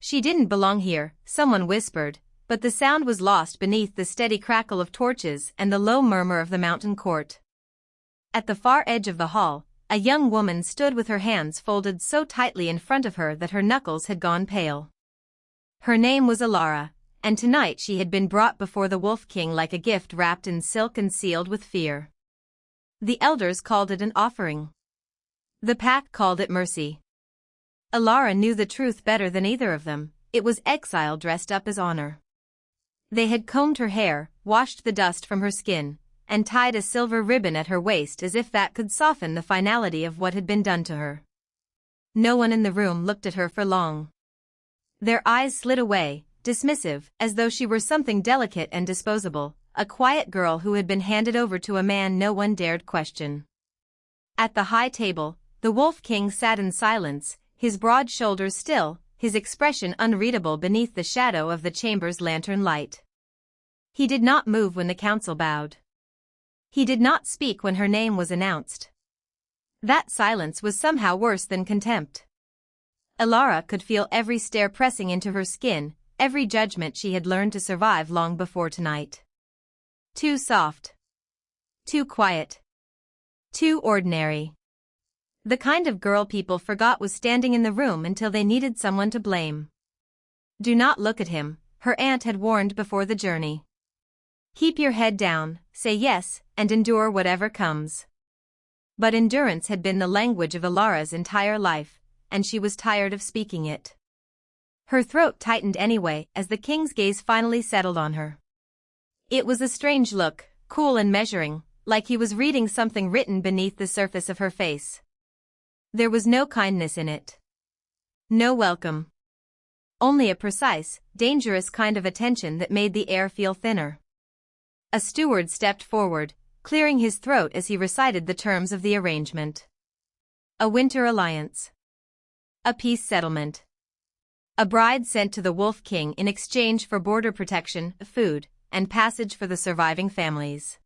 She didn't belong here, someone whispered, but the sound was lost beneath the steady crackle of torches and the low murmur of the mountain court. At the far edge of the hall, a young woman stood with her hands folded so tightly in front of her that her knuckles had gone pale. Her name was Alara, and tonight she had been brought before the Wolf King like a gift wrapped in silk and sealed with fear. The elders called it an offering. The pack called it mercy. Alara knew the truth better than either of them. It was exile dressed up as honor. They had combed her hair, washed the dust from her skin, and tied a silver ribbon at her waist as if that could soften the finality of what had been done to her. No one in the room looked at her for long. Their eyes slid away, dismissive, as though she were something delicate and disposable, a quiet girl who had been handed over to a man no one dared question. At the high table, the Wolf King sat in silence, his broad shoulders still, his expression unreadable beneath the shadow of the chamber's lantern light. He did not move when the council bowed. He did not speak when her name was announced. That silence was somehow worse than contempt. Alara could feel every stare pressing into her skin, every judgment she had learned to survive long before tonight. Too soft. Too quiet. Too ordinary. The kind of girl people forgot was standing in the room until they needed someone to blame. Do not look at him, her aunt had warned before the journey. Keep your head down, say yes, and endure whatever comes. But endurance had been the language of Alara's entire life, and she was tired of speaking it. Her throat tightened anyway as the king's gaze finally settled on her. It was a strange look, cool and measuring, like he was reading something written beneath the surface of her face. There was no kindness in it. No welcome. Only a precise, dangerous kind of attention that made the air feel thinner. A steward stepped forward, clearing his throat as he recited the terms of the arrangement. A winter alliance. A peace settlement. A bride sent to the Wolf King in exchange for border protection, food, and passage for the surviving families.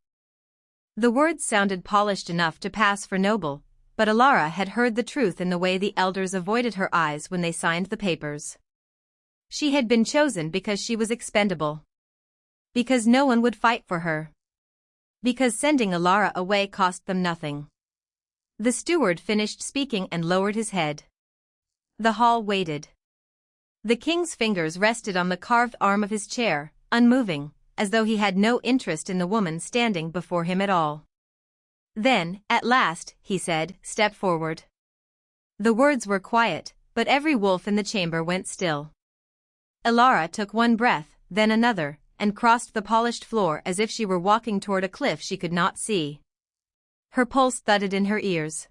The words sounded polished enough to pass for noble, but Alara had heard the truth in the way the elders avoided her eyes when they signed the papers. She had been chosen because she was expendable. Because no one would fight for her. Because sending Alara away cost them nothing. The steward finished speaking and lowered his head. The hall waited. The king's fingers rested on the carved arm of his chair, unmoving, as though he had no interest in the woman standing before him at all. Then, at last, he said, "Step forward." The words were quiet, but every wolf in the chamber went still. Alara took one breath, then another, and crossed the polished floor as if she were walking toward a cliff she could not see. Her pulse thudded in her ears.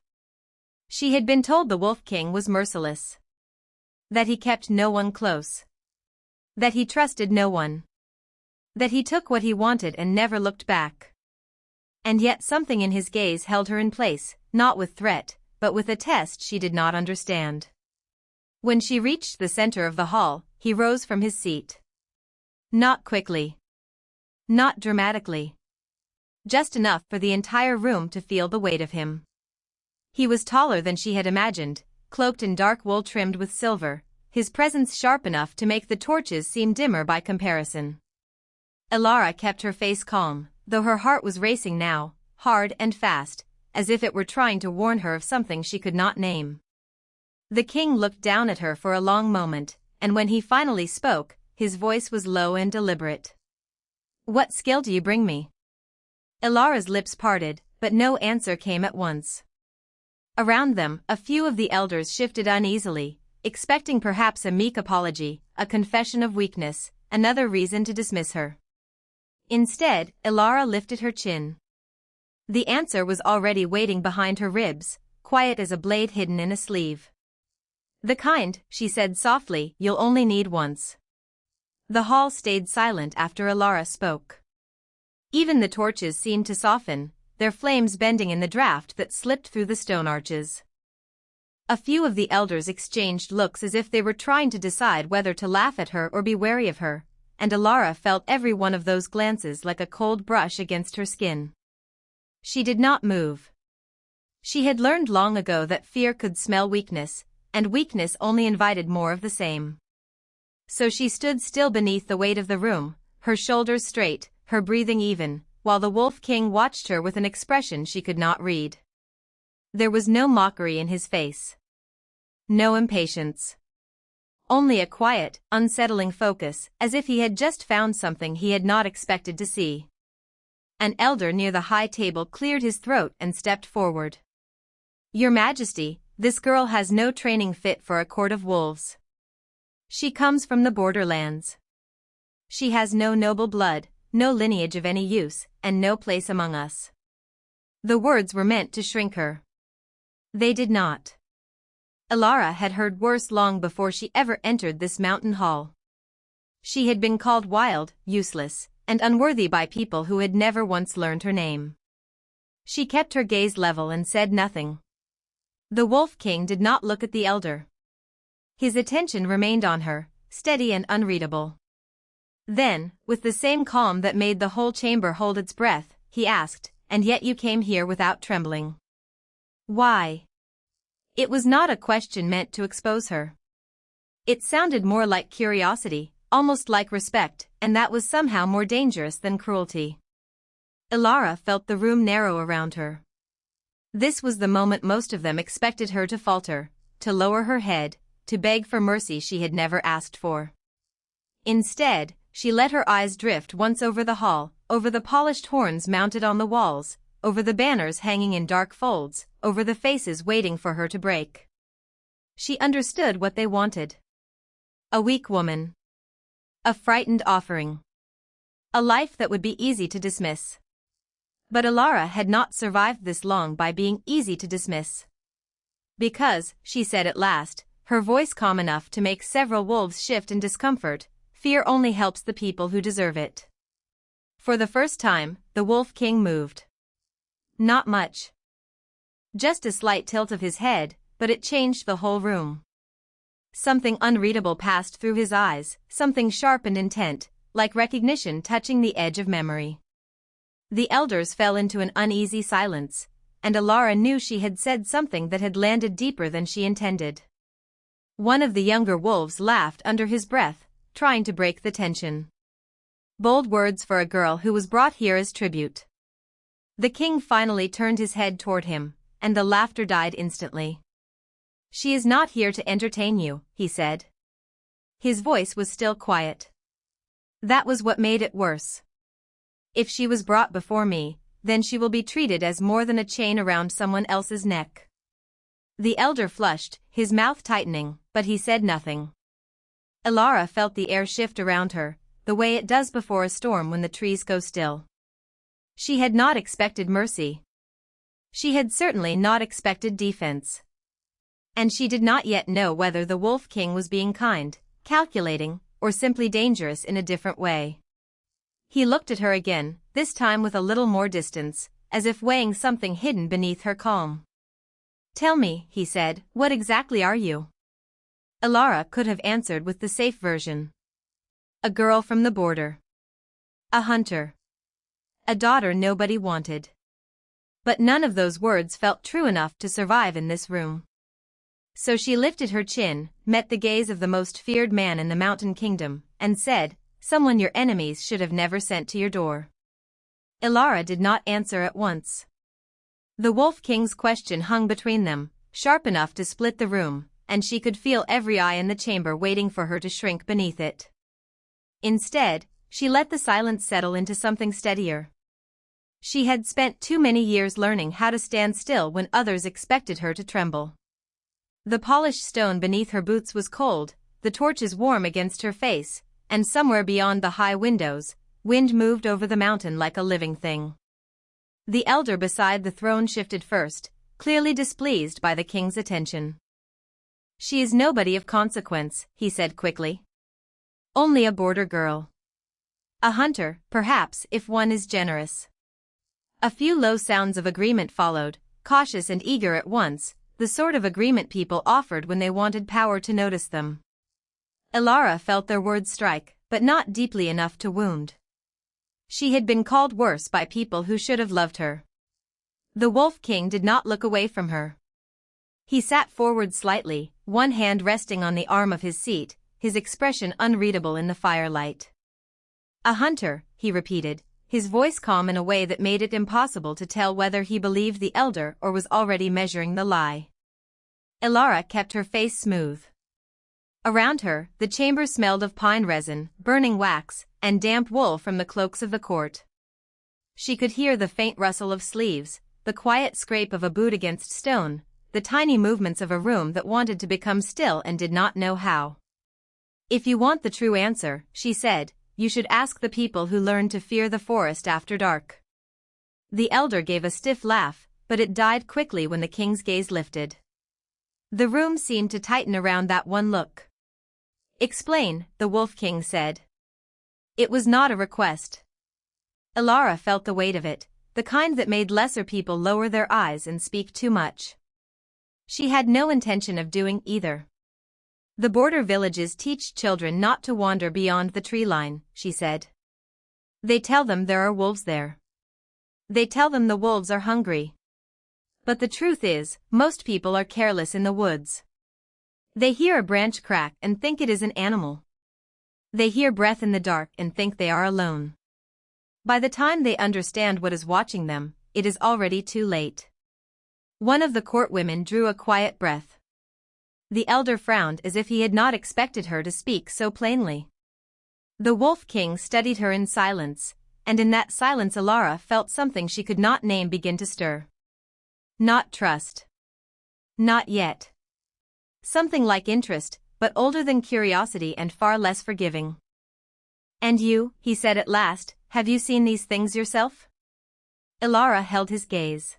She had been told the Wolf King was merciless. That he kept no one close. That he trusted no one. That he took what he wanted and never looked back. And yet something in his gaze held her in place, not with threat, but with a test she did not understand. When she reached the center of the hall, he rose from his seat. Not quickly. Not dramatically. Just enough for the entire room to feel the weight of him. He was taller than she had imagined, cloaked in dark wool trimmed with silver, his presence sharp enough to make the torches seem dimmer by comparison. Alara kept her face calm, though her heart was racing now, hard and fast, as if it were trying to warn her of something she could not name. The king looked down at her for a long moment, and when he finally spoke, his voice was low and deliberate. "What skill do you bring me?" Alara's lips parted, but no answer came at once. Around them, a few of the elders shifted uneasily, expecting perhaps a meek apology, a confession of weakness, another reason to dismiss her. Instead, Alara lifted her chin. The answer was already waiting behind her ribs, quiet as a blade hidden in a sleeve. "The kind," she said softly, "you'll only need once." The hall stayed silent after Alara spoke. Even the torches seemed to soften, their flames bending in the draft that slipped through the stone arches. A few of the elders exchanged looks as if they were trying to decide whether to laugh at her or be wary of her, and Alara felt every one of those glances like a cold brush against her skin. She did not move. She had learned long ago that fear could smell weakness, and weakness only invited more of the same. So she stood still beneath the weight of the room, her shoulders straight, her breathing even, while the Wolf King watched her with an expression she could not read. There was no mockery in his face. No impatience. Only a quiet, unsettling focus, as if he had just found something he had not expected to see. An elder near the high table cleared his throat and stepped forward. "Your Majesty, this girl has no training fit for a court of wolves. She comes from the borderlands. She has no noble blood, no lineage of any use, and no place among us." The words were meant to shrink her. They did not. Elara had heard worse long before she ever entered this mountain hall. She had been called wild, useless, and unworthy by people who had never once learned her name. She kept her gaze level and said nothing. The Wolf King did not look at the elder. His attention remained on her, steady and unreadable. Then, with the same calm that made the whole chamber hold its breath, he asked, "And yet you came here without trembling. Why?" It was not a question meant to expose her. It sounded more like curiosity, almost like respect, and that was somehow more dangerous than cruelty. Elara felt the room narrow around her. This was the moment most of them expected her to falter, to lower her head, to beg for mercy she had never asked for. Instead, she let her eyes drift once over the hall, over the polished horns mounted on the walls, over the banners hanging in dark folds, over the faces waiting for her to break. She understood what they wanted. A weak woman. A frightened offering. A life that would be easy to dismiss. But Elara had not survived this long by being easy to dismiss. "Because," she said at last, her voice calm enough to make several wolves shift in discomfort, "fear only helps the people who deserve it." For the first time, the Wolf King moved. Not much. Just a slight tilt of his head, but it changed the whole room. Something unreadable passed through his eyes, something sharp and intent, like recognition touching the edge of memory. The elders fell into an uneasy silence, and Elara knew she had said something that had landed deeper than she intended. One of the younger wolves laughed under his breath, trying to break the tension. Bold words for a girl who was brought here as tribute. The king finally turned his head toward him, and the laughter died instantly. "She is not here to entertain you," he said. His voice was still quiet. "That was what made it worse. If she was brought before me, then she will be treated as more than a chain around someone else's neck." The elder flushed, his mouth tightening, but he said nothing. Elara felt the air shift around her, the way it does before a storm when the trees go still. She had not expected mercy. She had certainly not expected defense. And she did not yet know whether the Wolf King was being kind, calculating, or simply dangerous in a different way. He looked at her again, this time with a little more distance, as if weighing something hidden beneath her calm. "Tell me," he said, "what exactly are you?" Elara could have answered with the safe version. A girl from the border. A hunter. A daughter nobody wanted. But none of those words felt true enough to survive in this room. So she lifted her chin, met the gaze of the most feared man in the Mountain Kingdom, and said, "Someone your enemies should have never sent to your door." Elara did not answer at once. The Wolf King's question hung between them, sharp enough to split the room, and she could feel every eye in the chamber waiting for her to shrink beneath it. Instead, she let the silence settle into something steadier. She had spent too many years learning how to stand still when others expected her to tremble. The polished stone beneath her boots was cold, the torches warm against her face, and somewhere beyond the high windows, wind moved over the mountain like a living thing. The elder beside the throne shifted first, clearly displeased by the king's attention. "She is nobody of consequence," he said quickly. "Only a border girl. A hunter, perhaps, if one is generous." A few low sounds of agreement followed, cautious and eager at once, the sort of agreement people offered when they wanted power to notice them. Elara felt their words strike, but not deeply enough to wound. She had been called worse by people who should have loved her. The Wolf King did not look away from her. He sat forward slightly, one hand resting on the arm of his seat, his expression unreadable in the firelight. "A hunter," he repeated, his voice calm in a way that made it impossible to tell whether he believed the elder or was already measuring the lie. Elara kept her face smooth. Around her, the chamber smelled of pine resin, burning wax, and damp wool from the cloaks of the court. She could hear the faint rustle of sleeves, the quiet scrape of a boot against stone, the tiny movements of a room that wanted to become still and did not know how. "If you want the true answer," she said, "you should ask the people who learned to fear the forest after dark." The elder gave a stiff laugh, but it died quickly when the king's gaze lifted. The room seemed to tighten around that one look. "Explain," the Wolf King said. It was not a request. Elara felt the weight of it, the kind that made lesser people lower their eyes and speak too much. She had no intention of doing either. "The border villages teach children not to wander beyond the tree line," she said. "They tell them there are wolves there. They tell them the wolves are hungry. But the truth is, most people are careless in the woods. They hear a branch crack and think it is an animal. They hear breath in the dark and think they are alone. By the time they understand what is watching them, it is already too late." One of the court women drew a quiet breath. The elder frowned as if he had not expected her to speak so plainly. The Wolf King studied her in silence, and in that silence Elara felt something she could not name begin to stir. Not trust. Not yet. Something like interest, but older than curiosity and far less forgiving. "And you," he said at last, "have you seen these things yourself?" Elara held his gaze.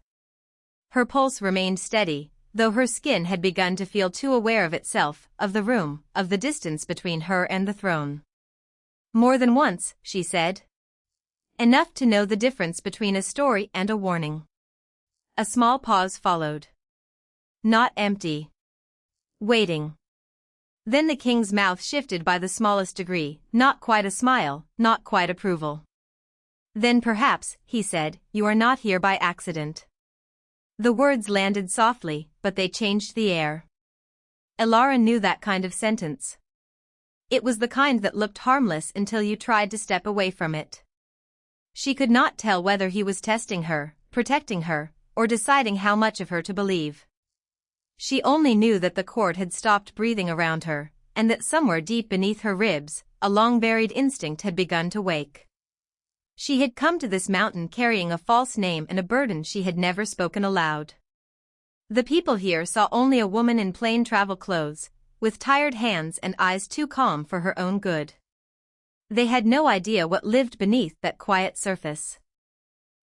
Her pulse remained steady, though her skin had begun to feel too aware of itself, of the room, of the distance between her and the throne. "More than once," she said. "Enough to know the difference between a story and a warning." A small pause followed. Not empty. Waiting. Then the king's mouth shifted by the smallest degree, not quite a smile, not quite approval. "Then perhaps," he said, "you are not here by accident." The words landed softly, but they changed the air. Elara knew that kind of sentence. It was the kind that looked harmless until you tried to step away from it. She could not tell whether he was testing her, protecting her, or deciding how much of her to believe. She only knew that the court had stopped breathing around her, and that somewhere deep beneath her ribs, a long-buried instinct had begun to wake. She had come to this mountain carrying a false name and a burden she had never spoken aloud. The people here saw only a woman in plain travel clothes, with tired hands and eyes too calm for her own good. They had no idea what lived beneath that quiet surface.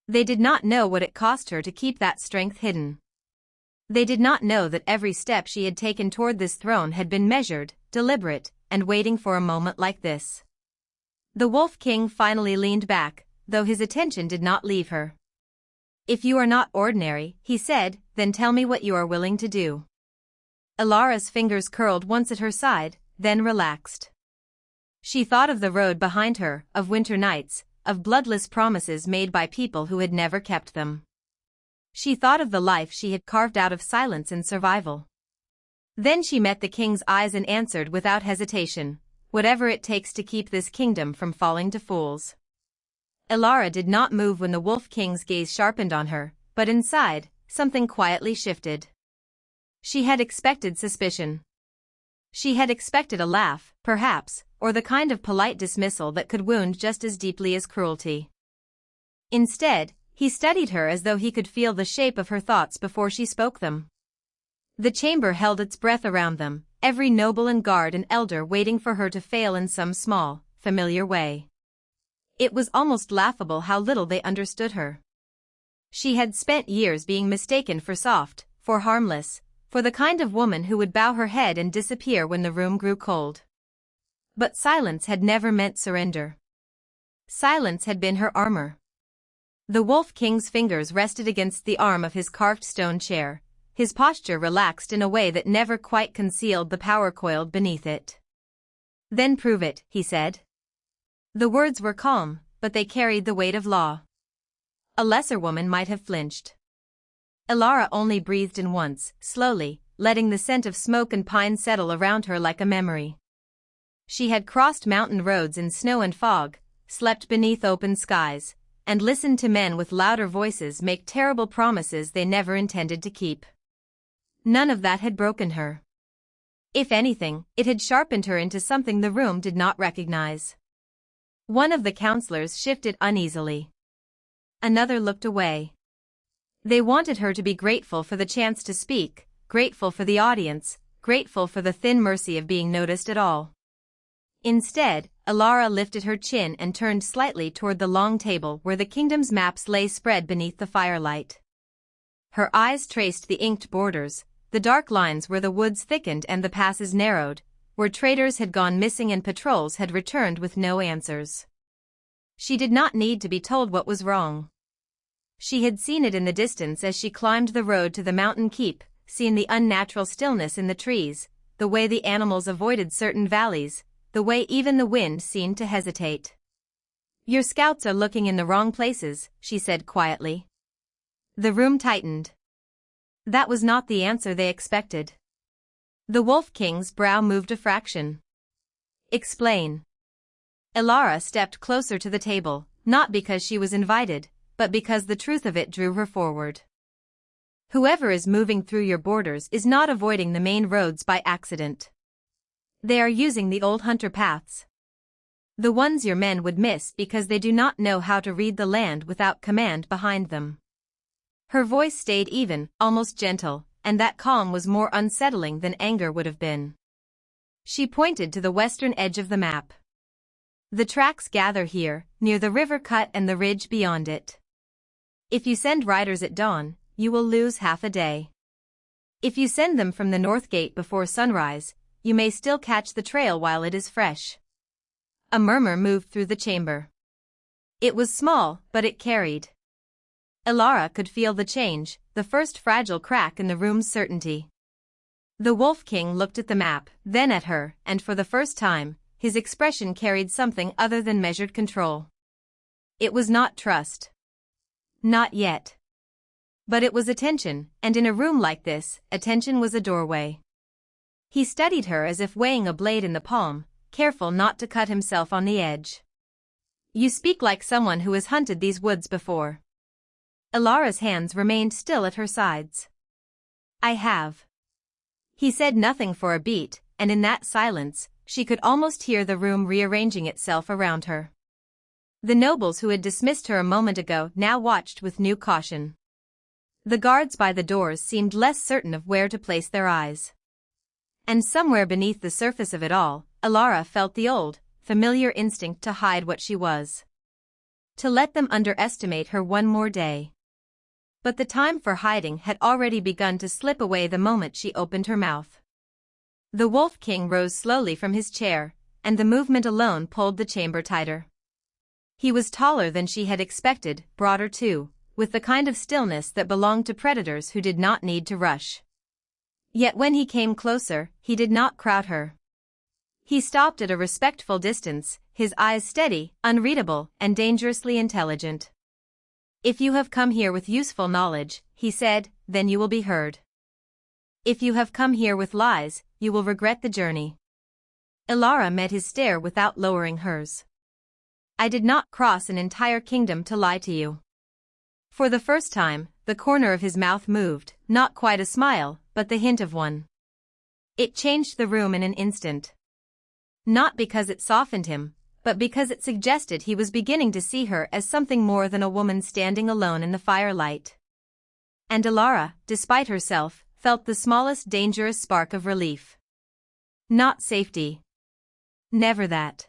They did not know what it cost her to keep that strength hidden. They did not know that every step she had taken toward this throne had been measured, deliberate, and waiting for a moment like this. The Wolf King finally leaned back, though his attention did not leave her. "If you are not ordinary," he said, "then tell me what you are willing to do." Elara's fingers curled once at her side, then relaxed. She thought of the road behind her, of winter nights, of bloodless promises made by people who had never kept them. She thought of the life she had carved out of silence and survival. Then she met the king's eyes and answered without hesitation, "Whatever it takes to keep this kingdom from falling to fools." Elara did not move when the Wolf King's gaze sharpened on her, but inside, something quietly shifted. She had expected suspicion. She had expected a laugh, perhaps, or the kind of polite dismissal that could wound just as deeply as cruelty. Instead, he studied her as though he could feel the shape of her thoughts before she spoke them. The chamber held its breath around them, every noble and guard and elder waiting for her to fail in some small, familiar way. It was almost laughable how little they understood her. She had spent years being mistaken for soft, for harmless, for the kind of woman who would bow her head and disappear when the room grew cold. But silence had never meant surrender. Silence had been her armor. The Wolf King's fingers rested against the arm of his carved stone chair, his posture relaxed in a way that never quite concealed the power coiled beneath it. "Then prove it," he said. The words were calm, but they carried the weight of law. A lesser woman might have flinched. Elara only breathed in once, slowly, letting the scent of smoke and pine settle around her like a memory. She had crossed mountain roads in snow and fog, slept beneath open skies, and listened to men with louder voices make terrible promises they never intended to keep. None of that had broken her. If anything, it had sharpened her into something the room did not recognize. One of the counselors shifted uneasily. Another looked away. They wanted her to be grateful for the chance to speak, grateful for the audience, grateful for the thin mercy of being noticed at all. Instead, Elara lifted her chin and turned slightly toward the long table where the kingdom's maps lay spread beneath the firelight. Her eyes traced the inked borders, the dark lines where the woods thickened and the passes narrowed, where traders had gone missing and patrols had returned with no answers. She did not need to be told what was wrong. She had seen it in the distance as she climbed the road to the mountain keep, seen the unnatural stillness in the trees, the way the animals avoided certain valleys, the way even the wind seemed to hesitate. "Your scouts are looking in the wrong places," she said quietly. The room tightened. That was not the answer they expected. The Wolf King's brow moved a fraction. "Explain." Elara stepped closer to the table, not because she was invited, but because the truth of it drew her forward. Whoever is moving through your borders is not avoiding the main roads by accident. They are using the old hunter paths. The ones your men would miss because they do not know how to read the land without command behind them. Her voice stayed even, almost gentle, and that calm was more unsettling than anger would have been. She pointed to the western edge of the map. "The tracks gather here, near the river cut and the ridge beyond it. If you send riders at dawn, you will lose half a day. If you send them from the north gate before sunrise, you may still catch the trail while it is fresh." A murmur moved through the chamber. It was small, but it carried. Elara could feel the change, the first fragile crack in the room's certainty. The Wolf King looked at the map, then at her, and for the first time, his expression carried something other than measured control. It was not trust. Not yet. But it was attention, and in a room like this, attention was a doorway. He studied her as if weighing a blade in the palm, careful not to cut himself on the edge. "You speak like someone who has hunted these woods before." Elara's hands remained still at her sides. "I have." He said nothing for a beat, and in that silence, she could almost hear the room rearranging itself around her. The nobles who had dismissed her a moment ago now watched with new caution. The guards by the doors seemed less certain of where to place their eyes. And somewhere beneath the surface of it all, Elara felt the old, familiar instinct to hide what she was. To let them underestimate her one more day. But the time for hiding had already begun to slip away the moment she opened her mouth. The Wolf King rose slowly from his chair, and the movement alone pulled the chamber tighter. He was taller than she had expected, broader too, with the kind of stillness that belonged to predators who did not need to rush. Yet when he came closer, he did not crowd her. He stopped at a respectful distance, his eyes steady, unreadable, and dangerously intelligent. "If you have come here with useful knowledge," he said, "then you will be heard. If you have come here with lies, you will regret the journey." Elara met his stare without lowering hers. "I did not cross an entire kingdom to lie to you." For the first time, the corner of his mouth moved, not quite a smile, but the hint of one. It changed the room in an instant. Not because it softened him, but because it suggested he was beginning to see her as something more than a woman standing alone in the firelight. And Elara, despite herself, felt the smallest dangerous spark of relief. Not safety. Never that.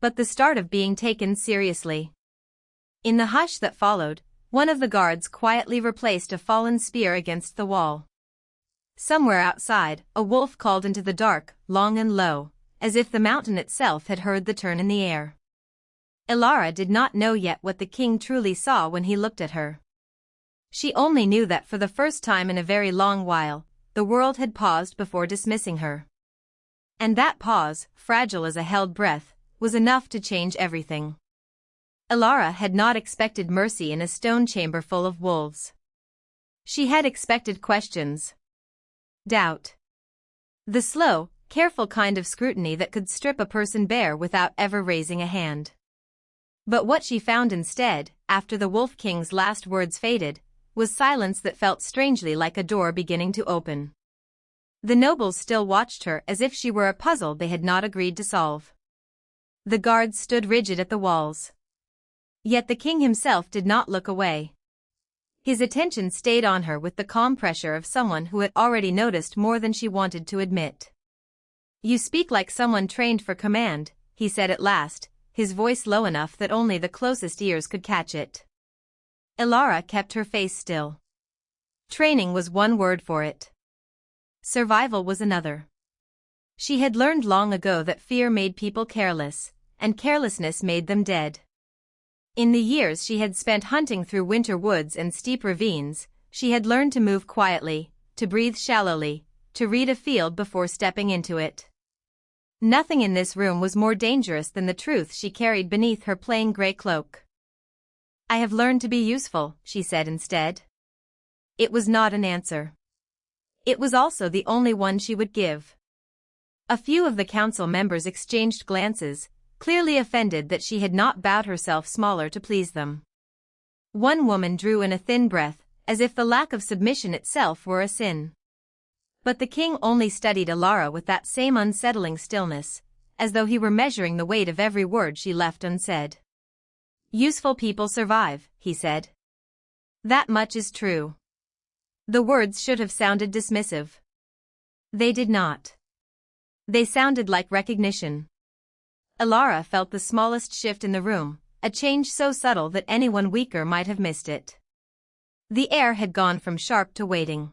But the start of being taken seriously. In the hush that followed, one of the guards quietly replaced a fallen spear against the wall. Somewhere outside, a wolf called into the dark, long and low, as if the mountain itself had heard the turn in the air. Elara did not know yet what the king truly saw when he looked at her. She only knew that for the first time in a very long while, the world had paused before dismissing her. And that pause, fragile as a held breath, was enough to change everything. Elara had not expected mercy in a stone chamber full of wolves. She had expected questions. Doubt. The slow, careful kind of scrutiny that could strip a person bare without ever raising a hand. But what she found instead, after the Wolf King's last words faded, was silence that felt strangely like a door beginning to open. The nobles still watched her as if she were a puzzle they had not agreed to solve. The guards stood rigid at the walls. Yet the king himself did not look away. His attention stayed on her with the calm pressure of someone who had already noticed more than she wanted to admit. "You speak like someone trained for command," he said at last, his voice low enough that only the closest ears could catch it. Elara kept her face still. Training was one word for it. Survival was another. She had learned long ago that fear made people careless, and carelessness made them dead. In the years she had spent hunting through winter woods and steep ravines, she had learned to move quietly, to breathe shallowly, to read a field before stepping into it. Nothing in this room was more dangerous than the truth she carried beneath her plain gray cloak. "I have learned to be useful," she said instead. It was not an answer. It was also the only one she would give. A few of the council members exchanged glances, clearly offended that she had not bowed herself smaller to please them. One woman drew in a thin breath, as if the lack of submission itself were a sin. But the king only studied Elara with that same unsettling stillness, as though he were measuring the weight of every word she left unsaid. "Useful people survive," he said. "That much is true." The words should have sounded dismissive. They did not. They sounded like recognition. Elara felt the smallest shift in the room, a change so subtle that anyone weaker might have missed it. The air had gone from sharp to waiting.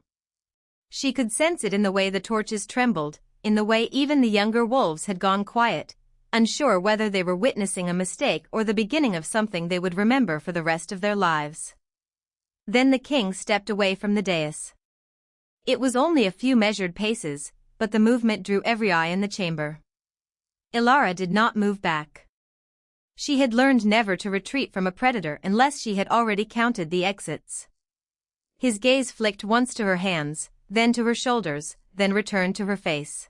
She could sense it in the way the torches trembled, in the way even the younger wolves had gone quiet, unsure whether they were witnessing a mistake or the beginning of something they would remember for the rest of their lives. Then the king stepped away from the dais. It was only a few measured paces, but the movement drew every eye in the chamber. Elara did not move back. She had learned never to retreat from a predator unless she had already counted the exits. His gaze flicked once to her hands, then to her shoulders, then returned to her face.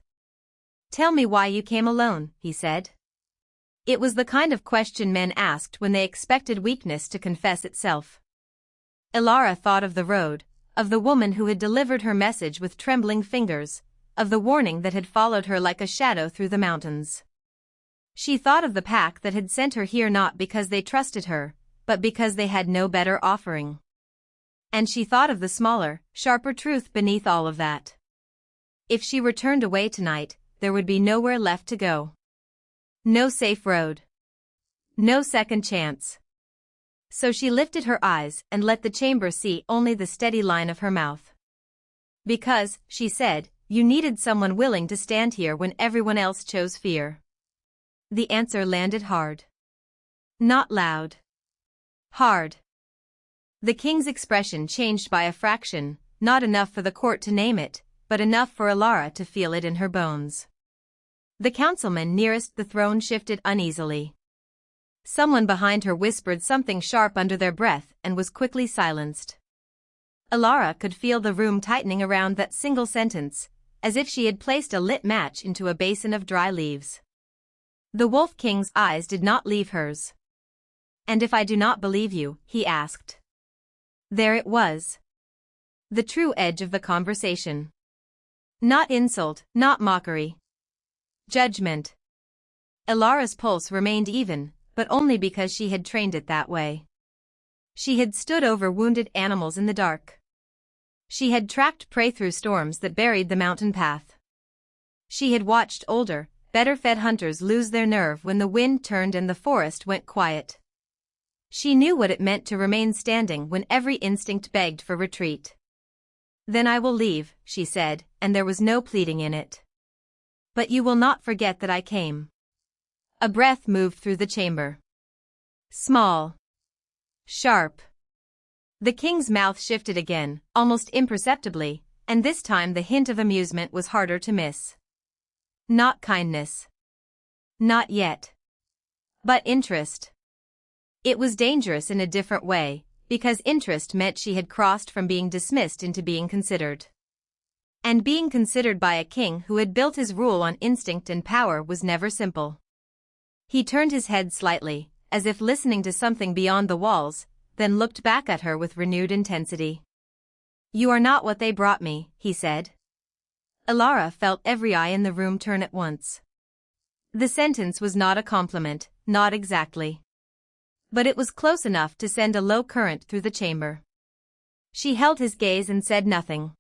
"Tell me why you came alone," he said. It was the kind of question men asked when they expected weakness to confess itself. Elara thought of the road, of the woman who had delivered her message with trembling fingers, of the warning that had followed her like a shadow through the mountains. She thought of the pack that had sent her here not because they trusted her, but because they had no better offering. And she thought of the smaller, sharper truth beneath all of that. If she were turned away tonight, there would be nowhere left to go. No safe road. No second chance. So she lifted her eyes and let the chamber see only the steady line of her mouth. "Because," she said, "you needed someone willing to stand here when everyone else chose fear." The answer landed hard. Not loud. Hard. The king's expression changed by a fraction, not enough for the court to name it, but enough for Elara to feel it in her bones. The councilman nearest the throne shifted uneasily. Someone behind her whispered something sharp under their breath and was quickly silenced. Elara could feel the room tightening around that single sentence, as if she had placed a lit match into a basin of dry leaves. The Wolf King's eyes did not leave hers. "And if I do not believe you?" he asked. There it was. The true edge of the conversation. Not insult, not mockery. Judgment. Elara's pulse remained even, but only because she had trained it that way. She had stood over wounded animals in the dark. She had tracked prey through storms that buried the mountain path. She had watched older, better-fed hunters lose their nerve when the wind turned and the forest went quiet. She knew what it meant to remain standing when every instinct begged for retreat. "Then I will leave," she said, and there was no pleading in it. "But you will not forget that I came." A breath moved through the chamber. Small. Sharp. The king's mouth shifted again, almost imperceptibly, and this time the hint of amusement was harder to miss. Not kindness. Not yet. But interest. It was dangerous in a different way, because interest meant she had crossed from being dismissed into being considered. And being considered by a king who had built his rule on instinct and power was never simple. He turned his head slightly, as if listening to something beyond the walls, then looked back at her with renewed intensity. "You are not what they brought me," he said. Elara felt every eye in the room turn at once. The sentence was not a compliment, not exactly. But it was close enough to send a low current through the chamber. She held his gaze and said nothing.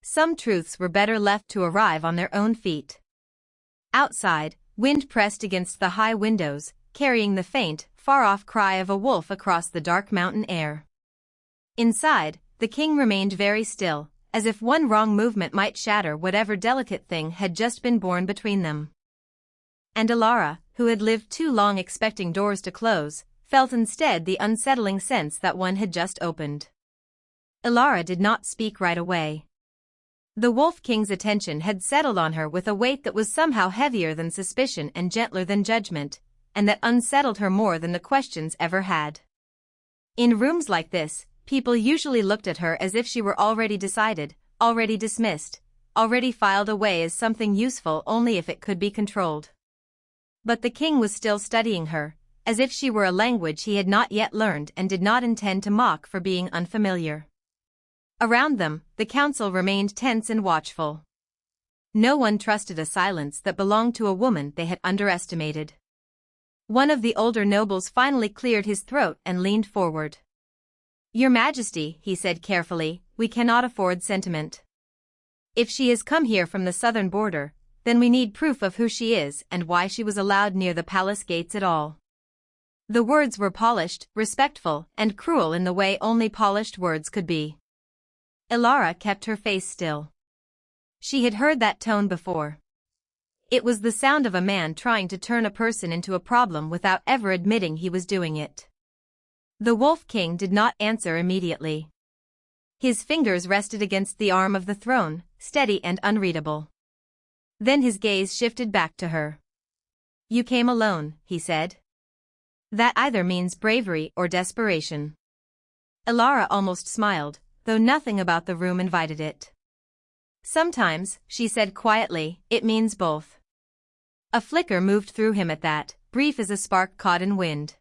Some truths were better left to arrive on their own feet. Outside, wind pressed against the high windows, carrying the faint, far-off cry of a wolf across the dark mountain air. Inside, the king remained very still, as if one wrong movement might shatter whatever delicate thing had just been born between them. And Elara, who had lived too long expecting doors to close, felt instead the unsettling sense that one had just opened. Elara did not speak right away. The Wolf King's attention had settled on her with a weight that was somehow heavier than suspicion and gentler than judgment, and that unsettled her more than the questions ever had. In rooms like this, people usually looked at her as if she were already decided, already dismissed, already filed away as something useful only if it could be controlled. But the king was still studying her, as if she were a language he had not yet learned and did not intend to mock for being unfamiliar. Around them, the council remained tense and watchful. No one trusted a silence that belonged to a woman they had underestimated. One of the older nobles finally cleared his throat and leaned forward. "Your Majesty," he said carefully, "we cannot afford sentiment. If she has come here from the southern border, then we need proof of who she is and why she was allowed near the palace gates at all." The words were polished, respectful, and cruel in the way only polished words could be. Elara kept her face still. She had heard that tone before. It was the sound of a man trying to turn a person into a problem without ever admitting he was doing it. The Wolf King did not answer immediately. His fingers rested against the arm of the throne, steady and unreadable. Then his gaze shifted back to her. "You came alone," he said. "That either means bravery or desperation." Elara almost smiled, though nothing about the room invited it. "Sometimes," she said quietly, "it means both." A flicker moved through him at that, brief as a spark caught in wind.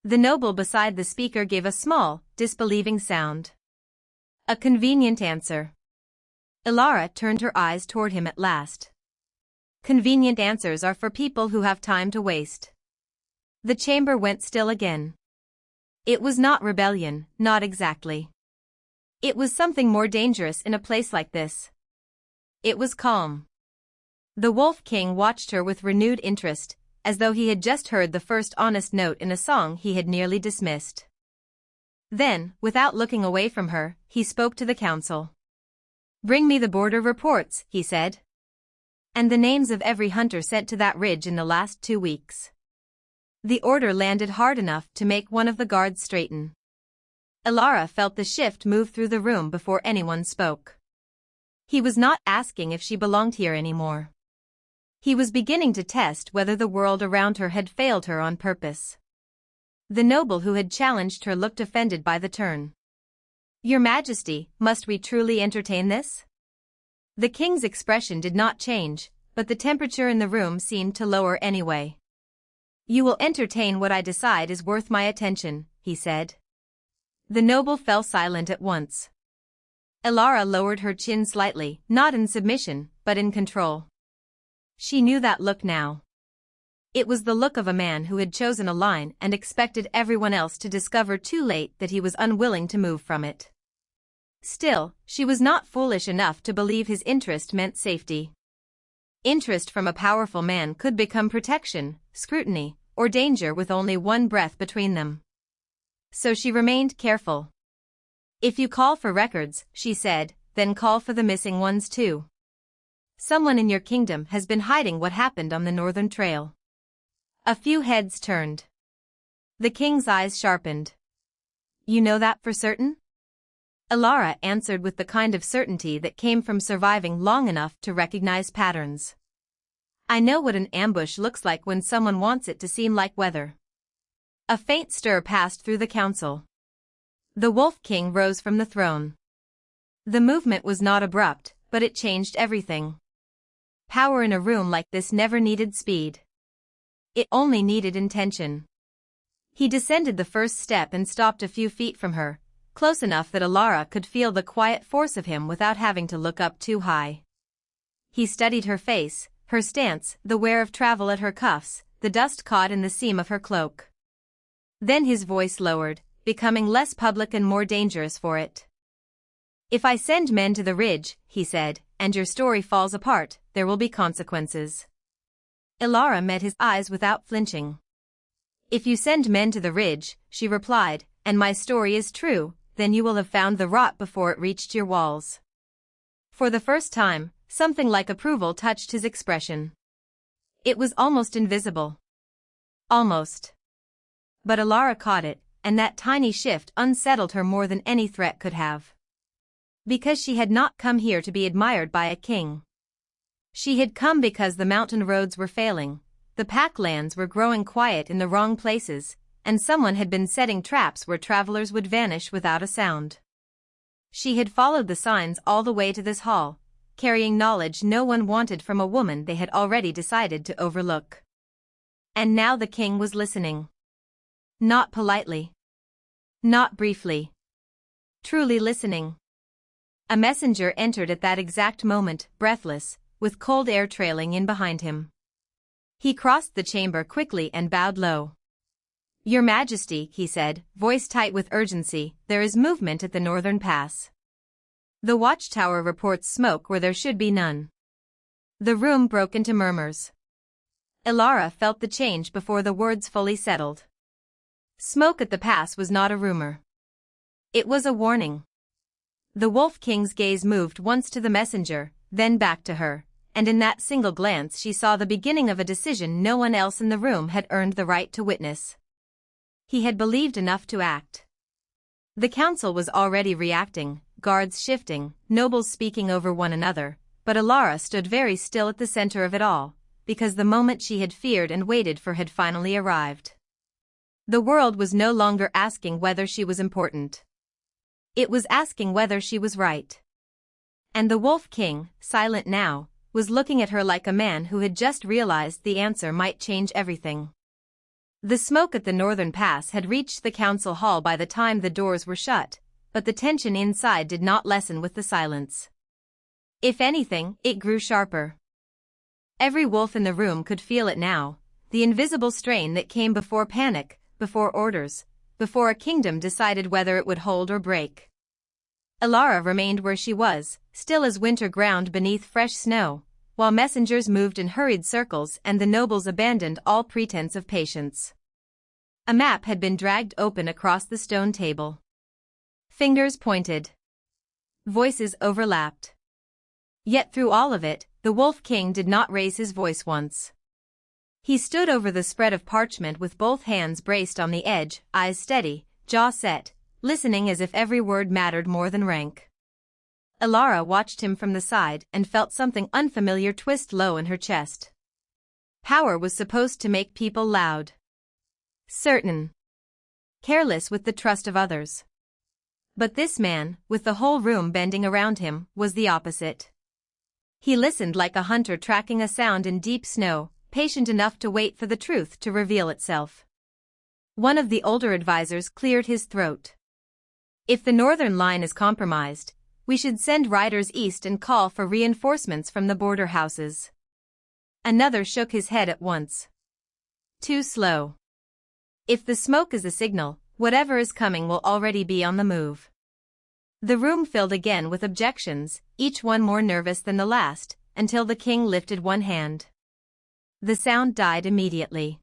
The noble beside the speaker gave a small, disbelieving sound. A convenient answer. Elara turned her eyes toward him at last. Convenient answers are for people who have time to waste. The chamber went still again. It was not rebellion, not exactly. It was something more dangerous in a place like this. It was calm. The Wolf King watched her with renewed interest, as though he had just heard the first honest note in a song he had nearly dismissed. Then, without looking away from her, he spoke to the council. "Bring me the border reports," he said. "And the names of every hunter sent to that ridge in the last 2 weeks." The order landed hard enough to make one of the guards straighten. Elara felt the shift move through the room before anyone spoke. He was not asking if she belonged here anymore. He was beginning to test whether the world around her had failed her on purpose. The noble who had challenged her looked offended by the turn. "Your Majesty, must we truly entertain this?" The king's expression did not change, but the temperature in the room seemed to lower anyway. "You will entertain what I decide is worth my attention," he said. The noble fell silent at once. Elara lowered her chin slightly, not in submission, but in control. She knew that look now. It was the look of a man who had chosen a line and expected everyone else to discover too late that he was unwilling to move from it. Still, she was not foolish enough to believe his interest meant safety. Interest from a powerful man could become protection, scrutiny, or danger with only one breath between them. So she remained careful. "If you call for records," she said, "then call for the missing ones too. Someone in your kingdom has been hiding what happened on the Northern Trail." A few heads turned. The king's eyes sharpened. "You know that for certain?" Elara answered with the kind of certainty that came from surviving long enough to recognize patterns. "I know what an ambush looks like when someone wants it to seem like weather." A faint stir passed through the council. The Wolf King rose from the throne. The movement was not abrupt, but it changed everything. Power in a room like this never needed speed. It only needed intention. He descended the first step and stopped a few feet from her, close enough that Alara could feel the quiet force of him without having to look up too high. He studied her face, her stance, the wear of travel at her cuffs, the dust caught in the seam of her cloak. Then his voice lowered, becoming less public and more dangerous for it. "If I send men to the ridge," he said, "and your story falls apart, there will be consequences." Ilara met his eyes without flinching. "If you send men to the ridge," she replied, "and my story is true, then you will have found the rot before it reached your walls." For the first time, something like approval touched his expression. It was almost invisible. Almost. But Ilara caught it, and that tiny shift unsettled her more than any threat could have. Because she had not come here to be admired by a king. She had come because the mountain roads were failing, the packlands were growing quiet in the wrong places, and someone had been setting traps where travelers would vanish without a sound. She had followed the signs all the way to this hall, carrying knowledge no one wanted from a woman they had already decided to overlook. And now the king was listening. Not politely. Not briefly. Truly listening. A messenger entered at that exact moment, breathless, with cold air trailing in behind him. He crossed the chamber quickly and bowed low. "Your Majesty," he said, voice tight with urgency, "there is movement at the northern pass. The watchtower reports smoke where there should be none." The room broke into murmurs. Ilara felt the change before the words fully settled. Smoke at the pass was not a rumor. It was a warning. The Wolf King's gaze moved once to the messenger, then back to her, and in that single glance she saw the beginning of a decision no one else in the room had earned the right to witness. He had believed enough to act. The council was already reacting, guards shifting, nobles speaking over one another, but Ilara stood very still at the center of it all, because the moment she had feared and waited for had finally arrived. The world was no longer asking whether she was important. It was asking whether she was right. And the Wolf King, silent now, was looking at her like a man who had just realized the answer might change everything. The smoke at the northern pass had reached the council hall by the time the doors were shut, but the tension inside did not lessen with the silence. If anything, it grew sharper. Every wolf in the room could feel it now, the invisible strain that came before panic, before orders, before a kingdom decided whether it would hold or break. Ilara remained where she was, still as winter ground beneath fresh snow, while messengers moved in hurried circles and the nobles abandoned all pretense of patience. A map had been dragged open across the stone table. Fingers pointed. Voices overlapped. Yet through all of it, the Wolf King did not raise his voice once. He stood over the spread of parchment with both hands braced on the edge, eyes steady, jaw set, listening as if every word mattered more than rank. Ilara watched him from the side and felt something unfamiliar twist low in her chest. Power was supposed to make people loud. Certain. Careless with the trust of others. But this man, with the whole room bending around him, was the opposite. He listened like a hunter tracking a sound in deep snow, patient enough to wait for the truth to reveal itself. One of the older advisors cleared his throat. "If the northern line is compromised, we should send riders east and call for reinforcements from the border houses." Another shook his head at once. "Too slow. If the smoke is a signal, whatever is coming will already be on the move." The room filled again with objections, each one more nervous than the last, until the king lifted one hand. The sound died immediately.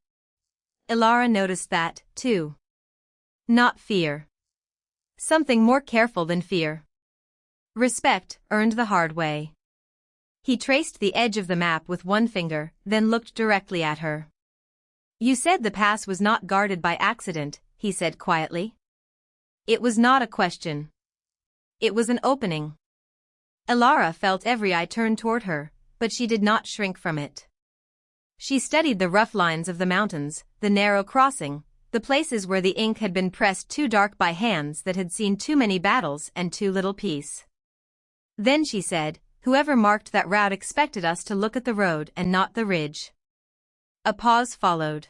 Ilara noticed that, too. Not fear. Something more careful than fear. Respect, earned the hard way. He traced the edge of the map with one finger, then looked directly at her. "You said the pass was not guarded by accident," he said quietly. It was not a question. It was an opening. Ilara felt every eye turn toward her, but she did not shrink from it. She studied the rough lines of the mountains, the narrow crossing, the places where the ink had been pressed too dark by hands that had seen too many battles and too little peace. Then she said, whoever marked that route expected us to look at the road and not the ridge. A pause followed.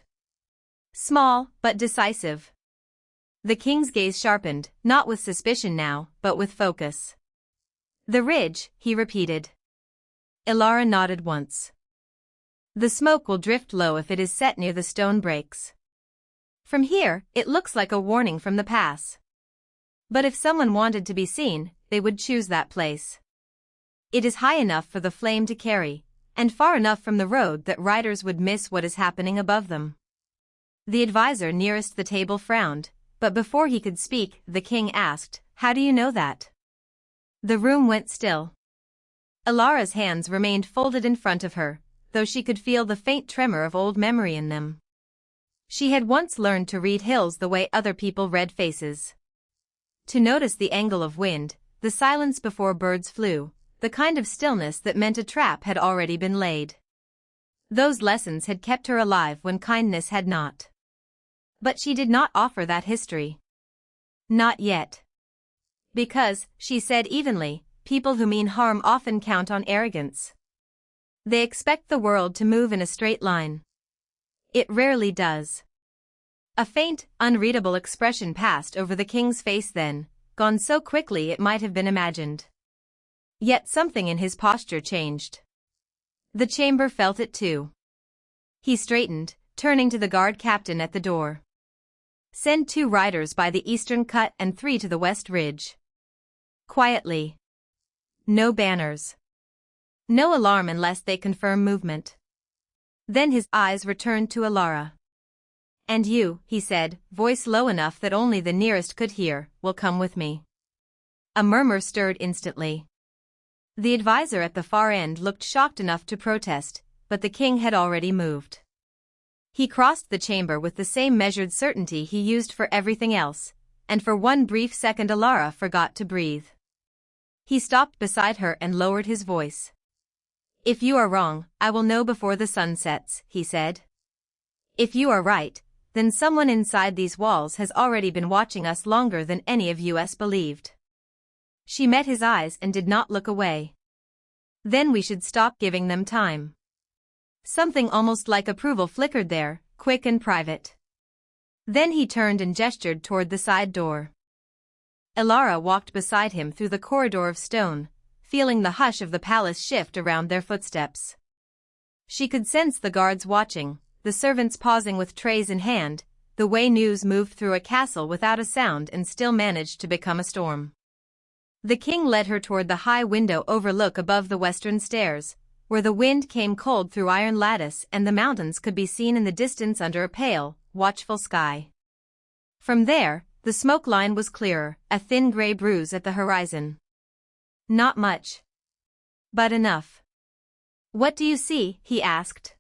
Small, but decisive. The king's gaze sharpened, not with suspicion now, but with focus. The ridge, he repeated. Ilara nodded once. The smoke will drift low if it is set near the stone breaks. From here, it looks like a warning from the pass. But if someone wanted to be seen, they would choose that place. It is high enough for the flame to carry, and far enough from the road that riders would miss what is happening above them. The advisor nearest the table frowned, but before he could speak, the king asked, "How do you know that?" The room went still. Ilara's hands remained folded in front of her, though she could feel the faint tremor of old memory in them. She had once learned to read hills the way other people read faces. To notice the angle of wind, the silence before birds flew, the kind of stillness that meant a trap had already been laid. Those lessons had kept her alive when kindness had not. But she did not offer that history. Not yet. Because, she said evenly, people who mean harm often count on arrogance. They expect the world to move in a straight line. It rarely does. A faint, unreadable expression passed over the king's face then, gone so quickly it might have been imagined. Yet something in his posture changed. The chamber felt it too. He straightened, turning to the guard captain at the door. "Send 2 riders by the eastern cut and 3 to the west ridge." Quietly. No banners. No alarm unless they confirm movement. Then his eyes returned to Ilara. "And you," he said, voice low enough that only the nearest could hear, "will come with me." A murmur stirred instantly. The advisor at the far end looked shocked enough to protest, but the king had already moved. He crossed the chamber with the same measured certainty he used for everything else, and for one brief second Ilara forgot to breathe. He stopped beside her and lowered his voice. "If you are wrong, I will know before the sun sets," he said. "If you are right, then someone inside these walls has already been watching us longer than any of us believed." She met his eyes and did not look away. "Then we should stop giving them time." Something almost like approval flickered there, quick and private. Then he turned and gestured toward the side door. Ilara walked beside him through the corridor of stone, feeling the hush of the palace shift around their footsteps. She could sense the guards watching, the servants pausing with trays in hand, the way news moved through a castle without a sound and still managed to become a storm. The king led her toward the high window overlook above the western stairs, where the wind came cold through iron lattice and the mountains could be seen in the distance under a pale, watchful sky. From there, the smoke line was clearer, a thin gray bruise at the horizon. Not much. But enough. "What do you see?" he asked.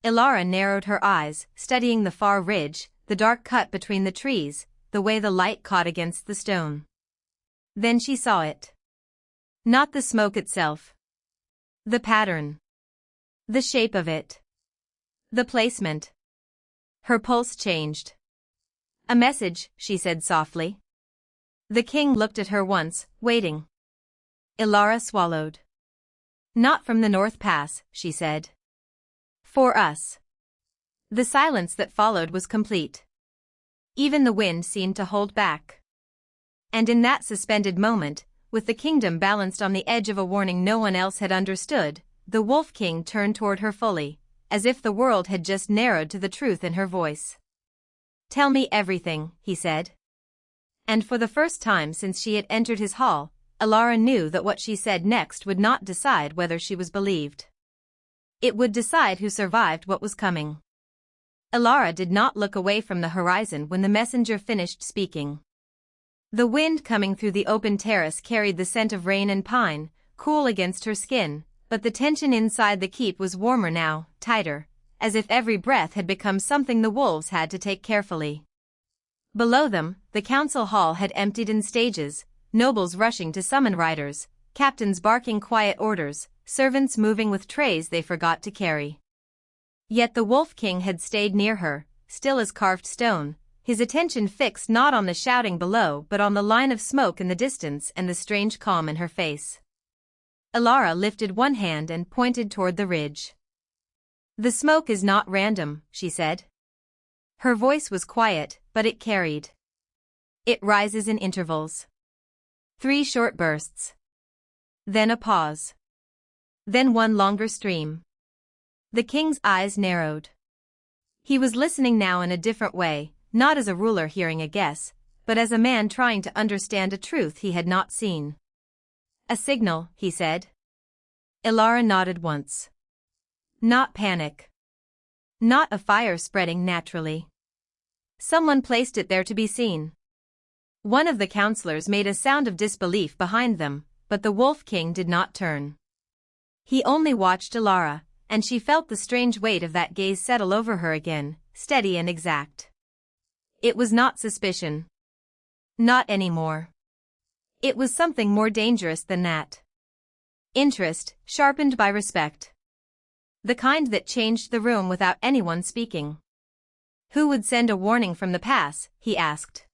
Ilara narrowed her eyes, studying the far ridge, the dark cut between the trees, the way the light caught against the stone. Then she saw it. Not the smoke itself. The pattern. The shape of it. The placement. Her pulse changed. "A message," she said softly. The king looked at her once, waiting. Ilara swallowed. "Not from the North Pass," she said. "For us." The silence that followed was complete. Even the wind seemed to hold back. And in that suspended moment, with the kingdom balanced on the edge of a warning no one else had understood, the Wolf King turned toward her fully, as if the world had just narrowed to the truth in her voice. "Tell me everything," he said. And for the first time since she had entered his hall, Ilara knew that what she said next would not decide whether she was believed. It would decide who survived what was coming. Ilara did not look away from the horizon when the messenger finished speaking. The wind coming through the open terrace carried the scent of rain and pine, cool against her skin, but the tension inside the keep was warmer now, tighter, as if every breath had become something the wolves had to take carefully. Below them, the council hall had emptied in stages, nobles rushing to summon riders, captains barking quiet orders, servants moving with trays they forgot to carry. Yet the Wolf King had stayed near her, still as carved stone, his attention fixed not on the shouting below but on the line of smoke in the distance and the strange calm in her face. Elara lifted one hand and pointed toward the ridge. The smoke is not random, she said. Her voice was quiet, but it carried. It rises in intervals. 3 short bursts. Then a pause. Then one longer stream. The king's eyes narrowed. He was listening now in a different way, not as a ruler hearing a guess, but as a man trying to understand a truth he had not seen. A signal, he said. Elara nodded once. Not panic. Not a fire spreading naturally. Someone placed it there to be seen. One of the counselors made a sound of disbelief behind them, but the Wolf King did not turn. He only watched Elara, and she felt the strange weight of that gaze settle over her again, steady and exact. It was not suspicion. Not anymore. It was something more dangerous than that. Interest, sharpened by respect. The kind that changed the room without anyone speaking. Who would send a warning from the pass, he asked.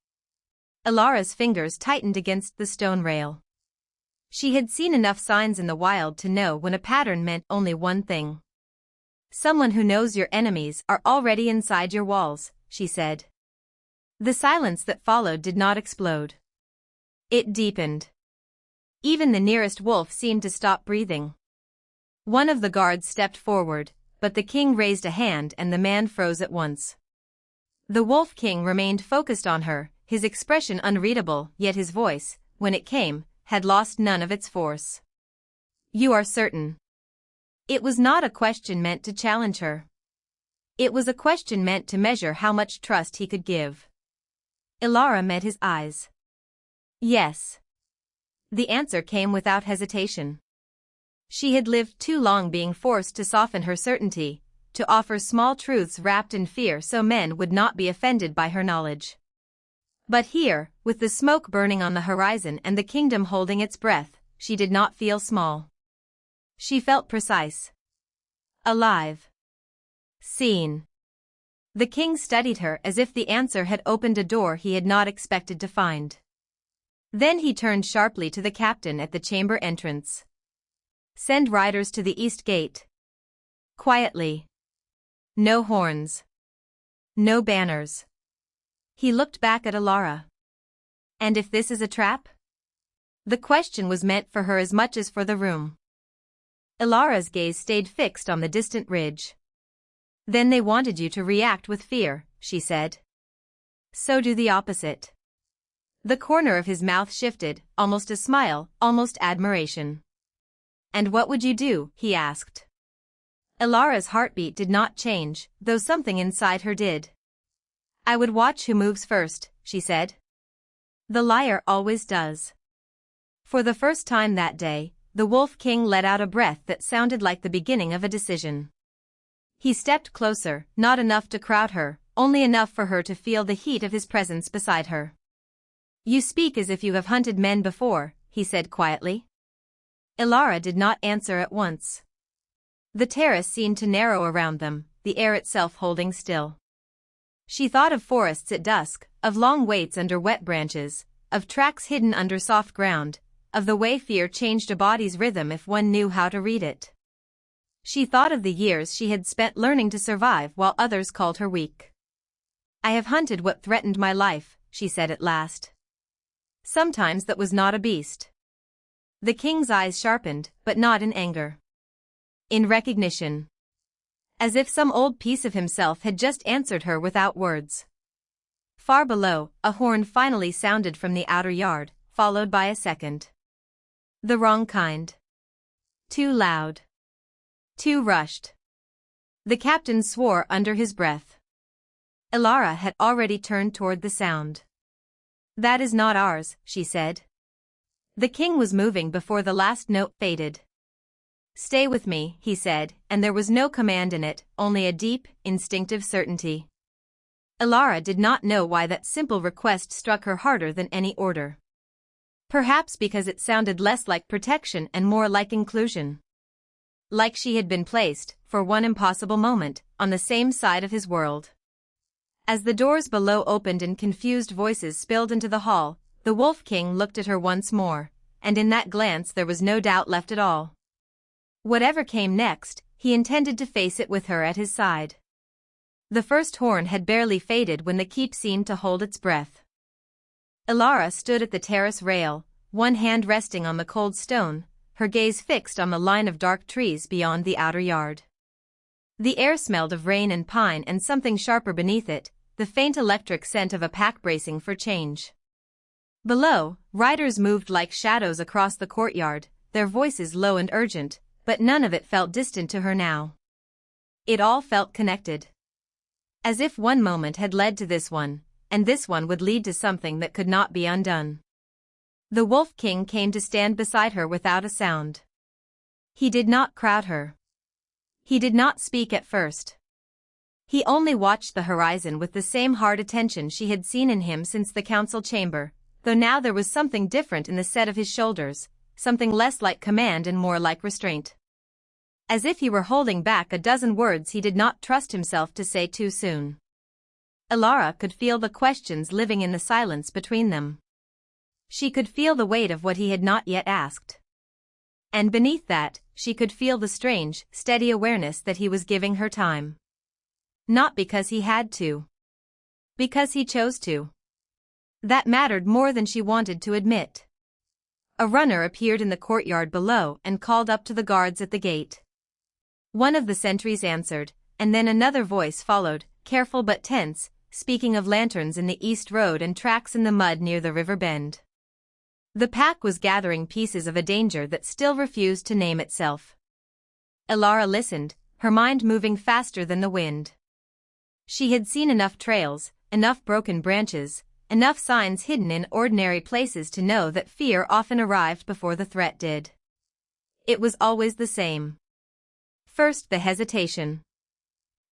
Elara's fingers tightened against the stone rail. She had seen enough signs in the wild to know when a pattern meant only one thing. Someone who knows your enemies are already inside your walls, she said. The silence that followed did not explode. It deepened. Even the nearest wolf seemed to stop breathing. One of the guards stepped forward, but the king raised a hand and the man froze at once. The Wolf King remained focused on her, his expression unreadable, yet his voice, when it came, had lost none of its force. You are certain? It was not a question meant to challenge her. It was a question meant to measure how much trust he could give. Elara met his eyes. Yes. The answer came without hesitation. She had lived too long being forced to soften her certainty, to offer small truths wrapped in fear so men would not be offended by her knowledge. But here, with the smoke burning on the horizon and the kingdom holding its breath, she did not feel small. She felt precise. Alive. Seen. The king studied her as if the answer had opened a door he had not expected to find. Then he turned sharply to the captain at the chamber entrance. Send riders to the east gate. Quietly. No horns. No banners. He looked back at Elara. And if this is a trap? The question was meant for her as much as for the room. Elara's gaze stayed fixed on the distant ridge. Then they wanted you to react with fear, she said. So do the opposite. The corner of his mouth shifted, almost a smile, almost admiration. And what would you do, he asked. Elara's heartbeat did not change, though something inside her did. I would watch who moves first, she said. The liar always does. For the first time that day, the Wolf King let out a breath that sounded like the beginning of a decision. He stepped closer, not enough to crowd her, only enough for her to feel the heat of his presence beside her. You speak as if you have hunted men before, he said quietly. Elara did not answer at once. The terrace seemed to narrow around them, the air itself holding still. She thought of forests at dusk, of long waits under wet branches, of tracks hidden under soft ground, of the way fear changed a body's rhythm if one knew how to read it. She thought of the years she had spent learning to survive while others called her weak. I have hunted what threatened my life, she said at last. Sometimes that was not a beast. The king's eyes sharpened, but not in anger. In recognition. As if some old piece of himself had just answered her without words. Far below, a horn finally sounded from the outer yard, followed by a second. The wrong kind. Too loud. Too rushed. The captain swore under his breath. Elara had already turned toward the sound. That is not ours, she said. The king was moving before the last note faded. Stay with me, he said, and there was no command in it, only a deep, instinctive certainty. Elara did not know why that simple request struck her harder than any order. Perhaps because it sounded less like protection and more like inclusion. Like she had been placed, for one impossible moment, on the same side of his world. As the doors below opened and confused voices spilled into the hall, the Wolf King looked at her once more, and in that glance there was no doubt left at all. Whatever came next, he intended to face it with her at his side. The first horn had barely faded when the keep seemed to hold its breath. Elara stood at the terrace rail, one hand resting on the cold stone, her gaze fixed on the line of dark trees beyond the outer yard. The air smelled of rain and pine and something sharper beneath it, the faint electric scent of a pack bracing for change. Below, riders moved like shadows across the courtyard, their voices low and urgent, but none of it felt distant to her now. It all felt connected. As if one moment had led to this one, and this one would lead to something that could not be undone. The Wolf King came to stand beside her without a sound. He did not crowd her. He did not speak at first. He only watched the horizon with the same hard attention she had seen in him since the council chamber, though now there was something different in the set of his shoulders, something less like command and more like restraint. As if he were holding back a dozen words he did not trust himself to say too soon. Elara could feel the questions living in the silence between them. She could feel the weight of what he had not yet asked. And beneath that, she could feel the strange, steady awareness that he was giving her time. Not because he had to. Because he chose to. That mattered more than she wanted to admit. A runner appeared in the courtyard below and called up to the guards at the gate. One of the sentries answered, and then another voice followed, careful but tense, speaking of lanterns in the east road and tracks in the mud near the river bend. The pack was gathering pieces of a danger that still refused to name itself. Elara listened, her mind moving faster than the wind. She had seen enough trails, enough broken branches, enough signs hidden in ordinary places to know that fear often arrived before the threat did. It was always the same. First the hesitation.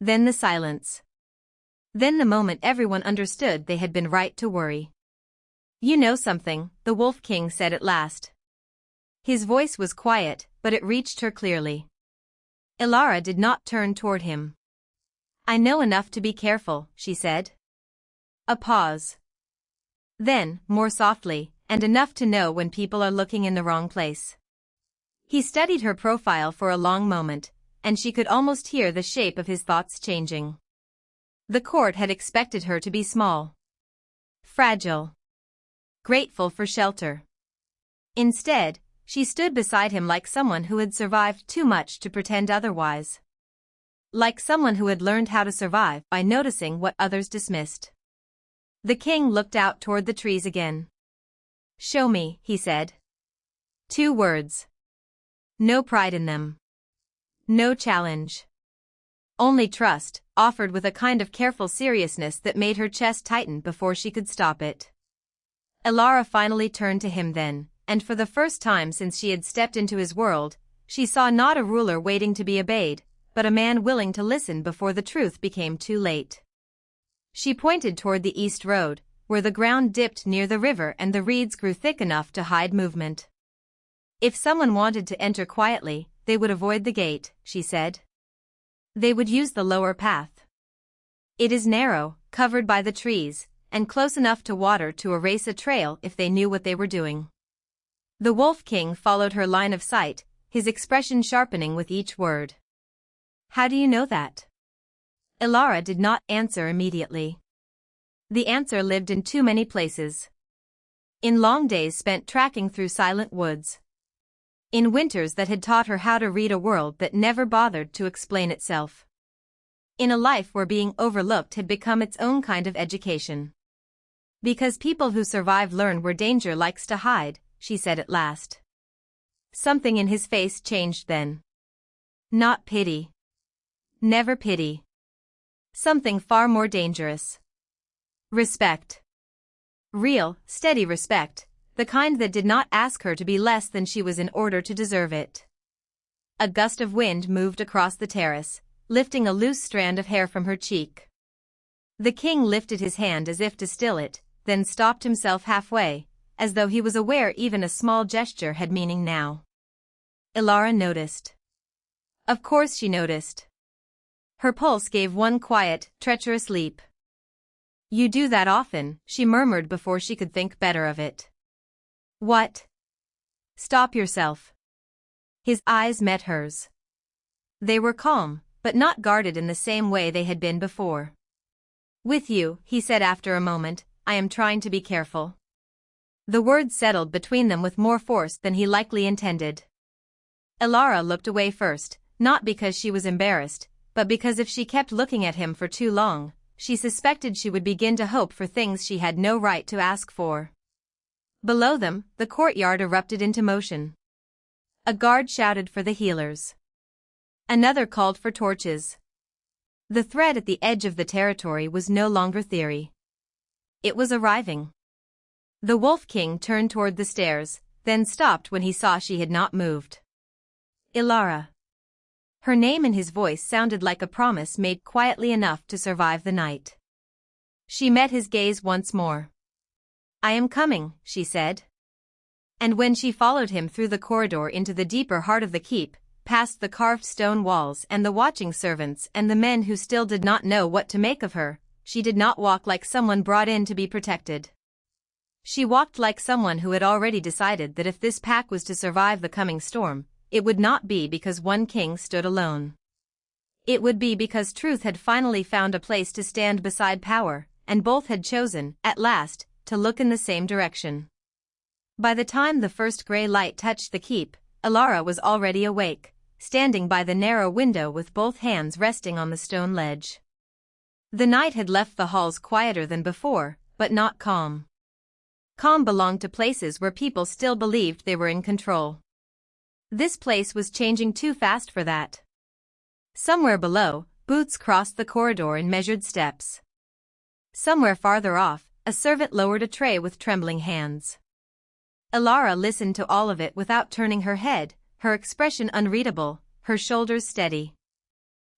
Then the silence. Then the moment everyone understood they had been right to worry. "You know something," the Wolf King said at last. His voice was quiet, but it reached her clearly. Elara did not turn toward him. "I know enough to be careful," she said. A pause. Then, more softly, "and enough to know when people are looking in the wrong place." He studied her profile for a long moment, and she could almost hear the shape of his thoughts changing. The court had expected her to be small. Fragile. Grateful for shelter. Instead, she stood beside him like someone who had survived too much to pretend otherwise. Like someone who had learned how to survive by noticing what others dismissed. The king looked out toward the trees again. "Show me," he said. 2 words. No pride in them. No challenge. Only trust, offered with a kind of careful seriousness that made her chest tighten before she could stop it. Elara finally turned to him then, and for the first time since she had stepped into his world, she saw not a ruler waiting to be obeyed, but a man willing to listen before the truth became too late. She pointed toward the east road, where the ground dipped near the river and the reeds grew thick enough to hide movement. If someone wanted to enter quietly, they would avoid the gate, she said. They would use the lower path. It is narrow, covered by the trees, and close enough to water to erase a trail if they knew what they were doing. The Wolf King followed her line of sight, his expression sharpening with each word. "How do you know that?" Elara did not answer immediately. The answer lived in too many places. In long days spent tracking through silent woods. In winters that had taught her how to read a world that never bothered to explain itself. In a life where being overlooked had become its own kind of education. "Because people who survive learn where danger likes to hide," she said at last. Something in his face changed then. Not pity. Never pity. Something far more dangerous. Respect. Real, steady respect, the kind that did not ask her to be less than she was in order to deserve it. A gust of wind moved across the terrace, lifting a loose strand of hair from her cheek. The king lifted his hand as if to still it, then stopped himself halfway, as though he was aware even a small gesture had meaning now. Elara noticed. Of course she noticed. Her pulse gave one quiet, treacherous leap. "You do that often," she murmured before she could think better of it. "What?" Stop yourself. His eyes met hers. They were calm, but not guarded in the same way they had been before. With you, he said after a moment, I am trying to be careful. The words settled between them with more force than he likely intended. Elara looked away first, not because she was embarrassed, but because if she kept looking at him for too long, she suspected she would begin to hope for things she had no right to ask for. Below them, the courtyard erupted into motion. A guard shouted for the healers. Another called for torches. The threat at the edge of the territory was no longer theory. It was arriving. The Wolf King turned toward the stairs, then stopped when he saw she had not moved. Elara. Her name and his voice sounded like a promise made quietly enough to survive the night. She met his gaze once more. I am coming, she said. And when she followed him through the corridor into the deeper heart of the keep, past the carved stone walls and the watching servants and the men who still did not know what to make of her, she did not walk like someone brought in to be protected. She walked like someone who had already decided that if this pack was to survive the coming storm, it would not be because one king stood alone. It would be because truth had finally found a place to stand beside power, and both had chosen, at last, to look in the same direction. By the time the first gray light touched the keep, Elara was already awake, standing by the narrow window with both hands resting on the stone ledge. The night had left the halls quieter than before, but not calm. Calm belonged to places where people still believed they were in control. This place was changing too fast for that. Somewhere below, boots crossed the corridor in measured steps. Somewhere farther off, a servant lowered a tray with trembling hands. Elara listened to all of it without turning her head, her expression unreadable, her shoulders steady.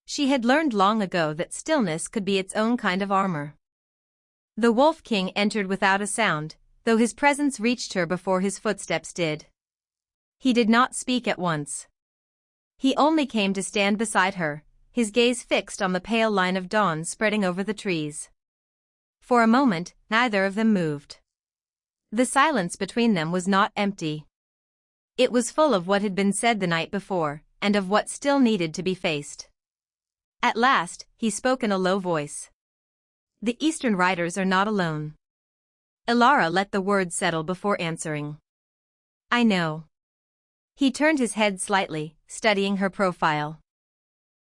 She had learned long ago that stillness could be its own kind of armor. The Wolf King entered without a sound, though his presence reached her before his footsteps did. He did not speak at once. He only came to stand beside her, his gaze fixed on the pale line of dawn spreading over the trees. For a moment, neither of them moved. The silence between them was not empty. It was full of what had been said the night before, and of what still needed to be faced. At last, he spoke in a low voice. The Eastern Riders are not alone. Elara let the words settle before answering. I know. He turned his head slightly, studying her profile.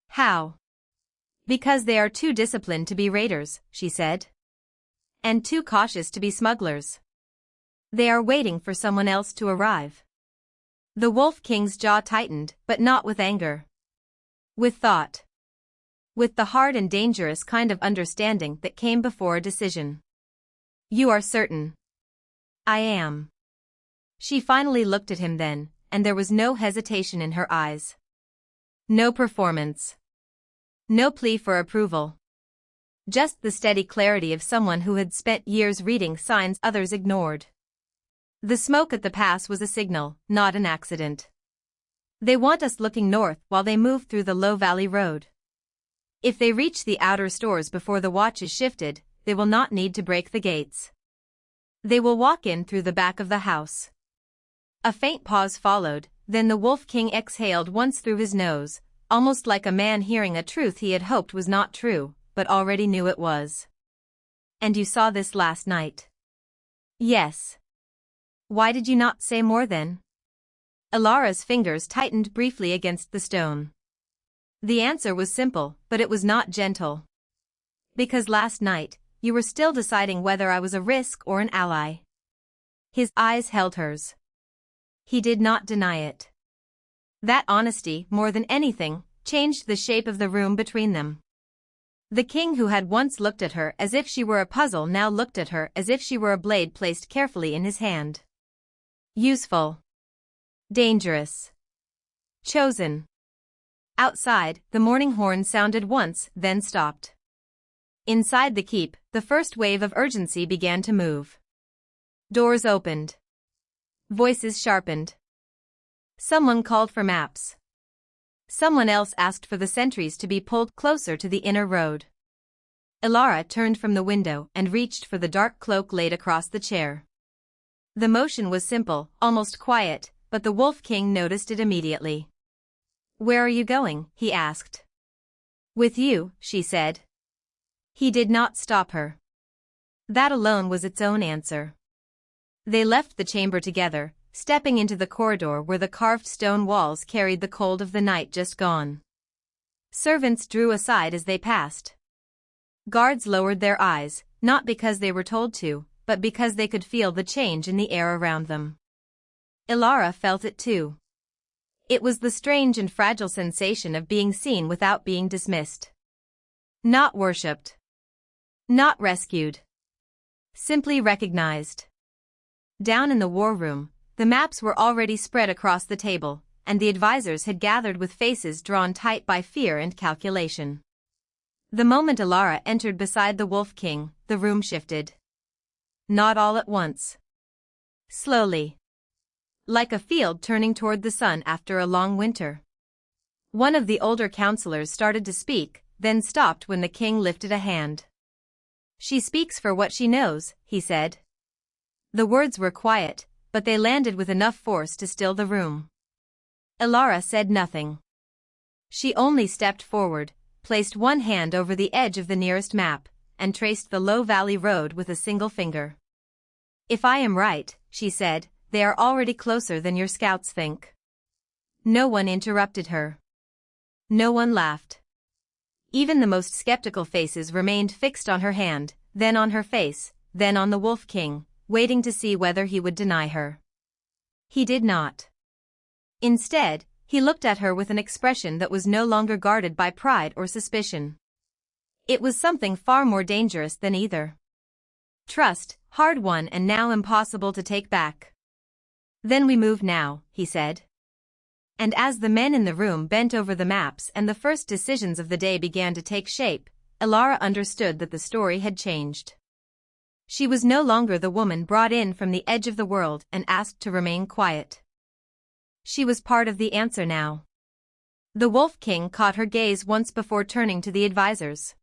How? Because they are too disciplined to be raiders, she said. And too cautious to be smugglers. They are waiting for someone else to arrive. The Wolf King's jaw tightened, but not with anger. With thought. With the hard and dangerous kind of understanding that came before a decision. You are certain? I am. She finally looked at him then, and there was no hesitation in her eyes. No performance. No plea for approval. Just the steady clarity of someone who had spent years reading signs others ignored. The smoke at the pass was a signal, not an accident. They want us looking north while they move through the low valley road. If they reach the outer stores before the watch is shifted, they will not need to break the gates. They will walk in through the back of the house. A faint pause followed, then the Wolf King exhaled once through his nose, almost like a man hearing a truth he had hoped was not true, but already knew it was. And you saw this last night? Yes. Why did you not say more then? Elara's fingers tightened briefly against the stone. The answer was simple, but it was not gentle. Because last night, you were still deciding whether I was a risk or an ally. His eyes held hers. He did not deny it. That honesty, more than anything, changed the shape of the room between them. The king who had once looked at her as if she were a puzzle now looked at her as if she were a blade placed carefully in his hand. Useful. Dangerous. Chosen. Outside, the morning horn sounded once, then stopped. Inside the keep, the first wave of urgency began to move. Doors opened. Voices sharpened. Someone called for maps. Someone else asked for the sentries to be pulled closer to the inner road. Elara turned from the window and reached for the dark cloak laid across the chair. The motion was simple, almost quiet, but the Wolf King noticed it immediately. "Where are you going?" he asked. "With you," she said. He did not stop her. That alone was its own answer. They left the chamber together, stepping into the corridor where the carved stone walls carried the cold of the night just gone. Servants drew aside as they passed. Guards lowered their eyes, not because they were told to, but because they could feel the change in the air around them. Ilara felt it too. It was the strange and fragile sensation of being seen without being dismissed. Not worshipped. Not rescued. Simply recognized. Down in the war room, the maps were already spread across the table, and the advisors had gathered with faces drawn tight by fear and calculation. The moment Ilara entered beside the Wolf King, the room shifted. Not all at once. Slowly. Like a field turning toward the sun after a long winter. One of the older counselors started to speak, then stopped when the king lifted a hand. "She speaks for what she knows," he said. The words were quiet, but they landed with enough force to still the room. Ilara said nothing. She only stepped forward, placed one hand over the edge of the nearest map, and traced the low valley road with a single finger. "If I am right," she said, "they are already closer than your scouts think." No one interrupted her. No one laughed. Even the most skeptical faces remained fixed on her hand, then on her face, then on the Wolf King, waiting to see whether he would deny her. He did not. Instead, he looked at her with an expression that was no longer guarded by pride or suspicion. It was something far more dangerous than either. Trust, hard-won and now impossible to take back. "Then we move now," he said. And as the men in the room bent over the maps and the first decisions of the day began to take shape, Ilara understood that the story had changed. She was no longer the woman brought in from the edge of the world and asked to remain quiet. She was part of the answer now. The Wolf King caught her gaze once before turning to the advisors.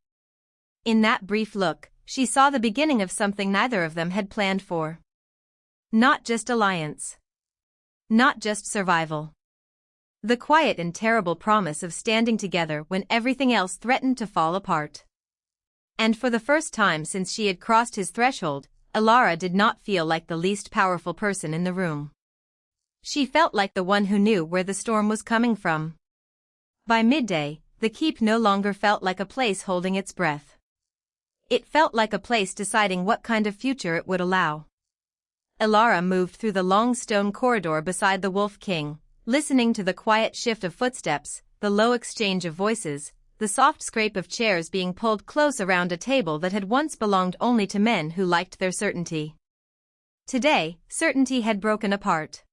In that brief look, she saw the beginning of something neither of them had planned for. Not just alliance. Not just survival. The quiet and terrible promise of standing together when everything else threatened to fall apart. And for the first time since she had crossed his threshold, Ilara did not feel like the least powerful person in the room. She felt like the one who knew where the storm was coming from. By midday, the keep no longer felt like a place holding its breath. It felt like a place deciding what kind of future it would allow. Ilara moved through the long stone corridor beside the Wolf King, listening to the quiet shift of footsteps, the low exchange of voices, the soft scrape of chairs being pulled close around a table that had once belonged only to men who liked their certainty. Today, certainty had broken apart.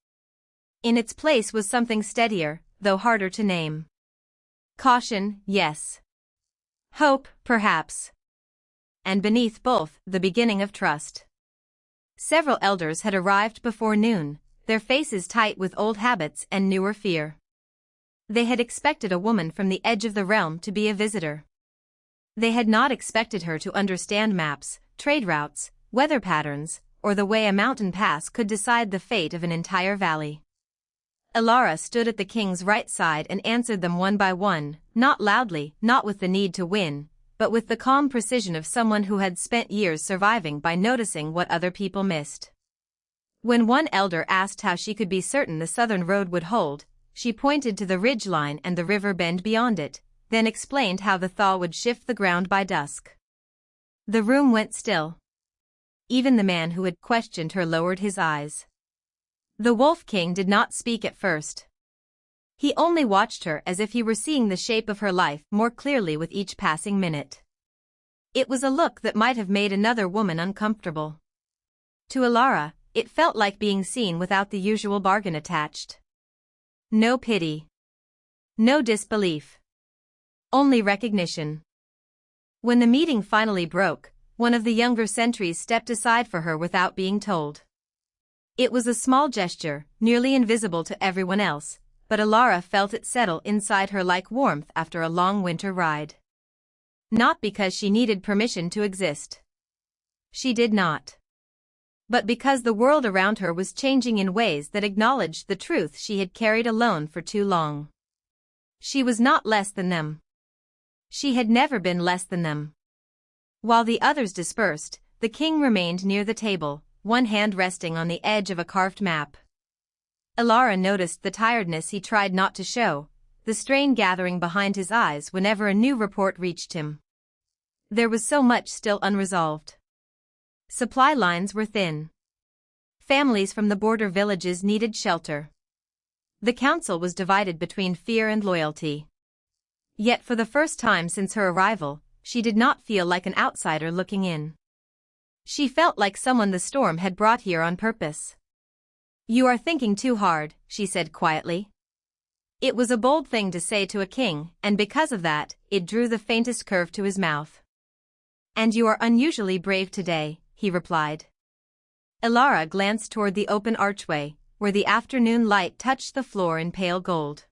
In its place was something steadier, though harder to name. Caution, yes. Hope, perhaps. And beneath both, the beginning of trust. Several elders had arrived before noon, their faces tight with old habits and newer fear. They had expected a woman from the edge of the realm to be a visitor. They had not expected her to understand maps, trade routes, weather patterns, or the way a mountain pass could decide the fate of an entire valley. Ilara stood at the king's right side and answered them one by one, not loudly, not with the need to win, but with the calm precision of someone who had spent years surviving by noticing what other people missed. When one elder asked how she could be certain the southern road would hold, she pointed to the ridgeline and the river bend beyond it, then explained how the thaw would shift the ground by dusk. The room went still. Even the man who had questioned her lowered his eyes. The Wolf King did not speak at first. He only watched her as if he were seeing the shape of her life more clearly with each passing minute. It was a look that might have made another woman uncomfortable. To Ilara, it felt like being seen without the usual bargain attached. No pity. No disbelief. Only recognition. When the meeting finally broke, one of the younger sentries stepped aside for her without being told. It was a small gesture, nearly invisible to everyone else, but Ilara felt it settle inside her like warmth after a long winter ride. Not because she needed permission to exist. She did not. but because the world around her was changing in ways that acknowledged the truth she had carried alone for too long. She was not less than them. She had never been less than them. While the others dispersed, the king remained near the table, one hand resting on the edge of a carved map. Elara noticed the tiredness he tried not to show, the strain gathering behind his eyes whenever a new report reached him. There was so much still unresolved. Supply lines were thin. Families from the border villages needed shelter. The council was divided between fear and loyalty. Yet for the first time since her arrival, she did not feel like an outsider looking in. She felt like someone the storm had brought here on purpose. "You are thinking too hard," she said quietly. It was a bold thing to say to a king, and because of that, it drew the faintest curve to his mouth. "And you are unusually brave today," he replied. Elara glanced toward the open archway, where the afternoon light touched the floor in pale gold.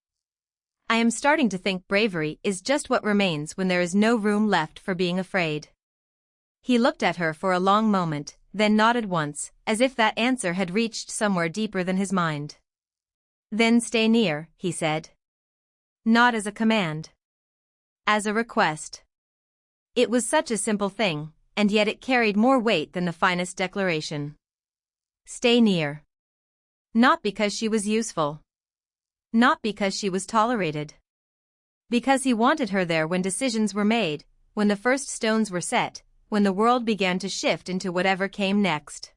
"I am starting to think bravery is just what remains when there is no room left for being afraid." He looked at her for a long moment, then nodded once, as if that answer had reached somewhere deeper than his mind. "Then stay near," he said. Not as a command. As a request. It was such a simple thing, and yet it carried more weight than the finest declaration. Stay near. Not because she was useful. Not because she was tolerated. Because he wanted her there when decisions were made, when the first stones were set, when the world began to shift into whatever came next.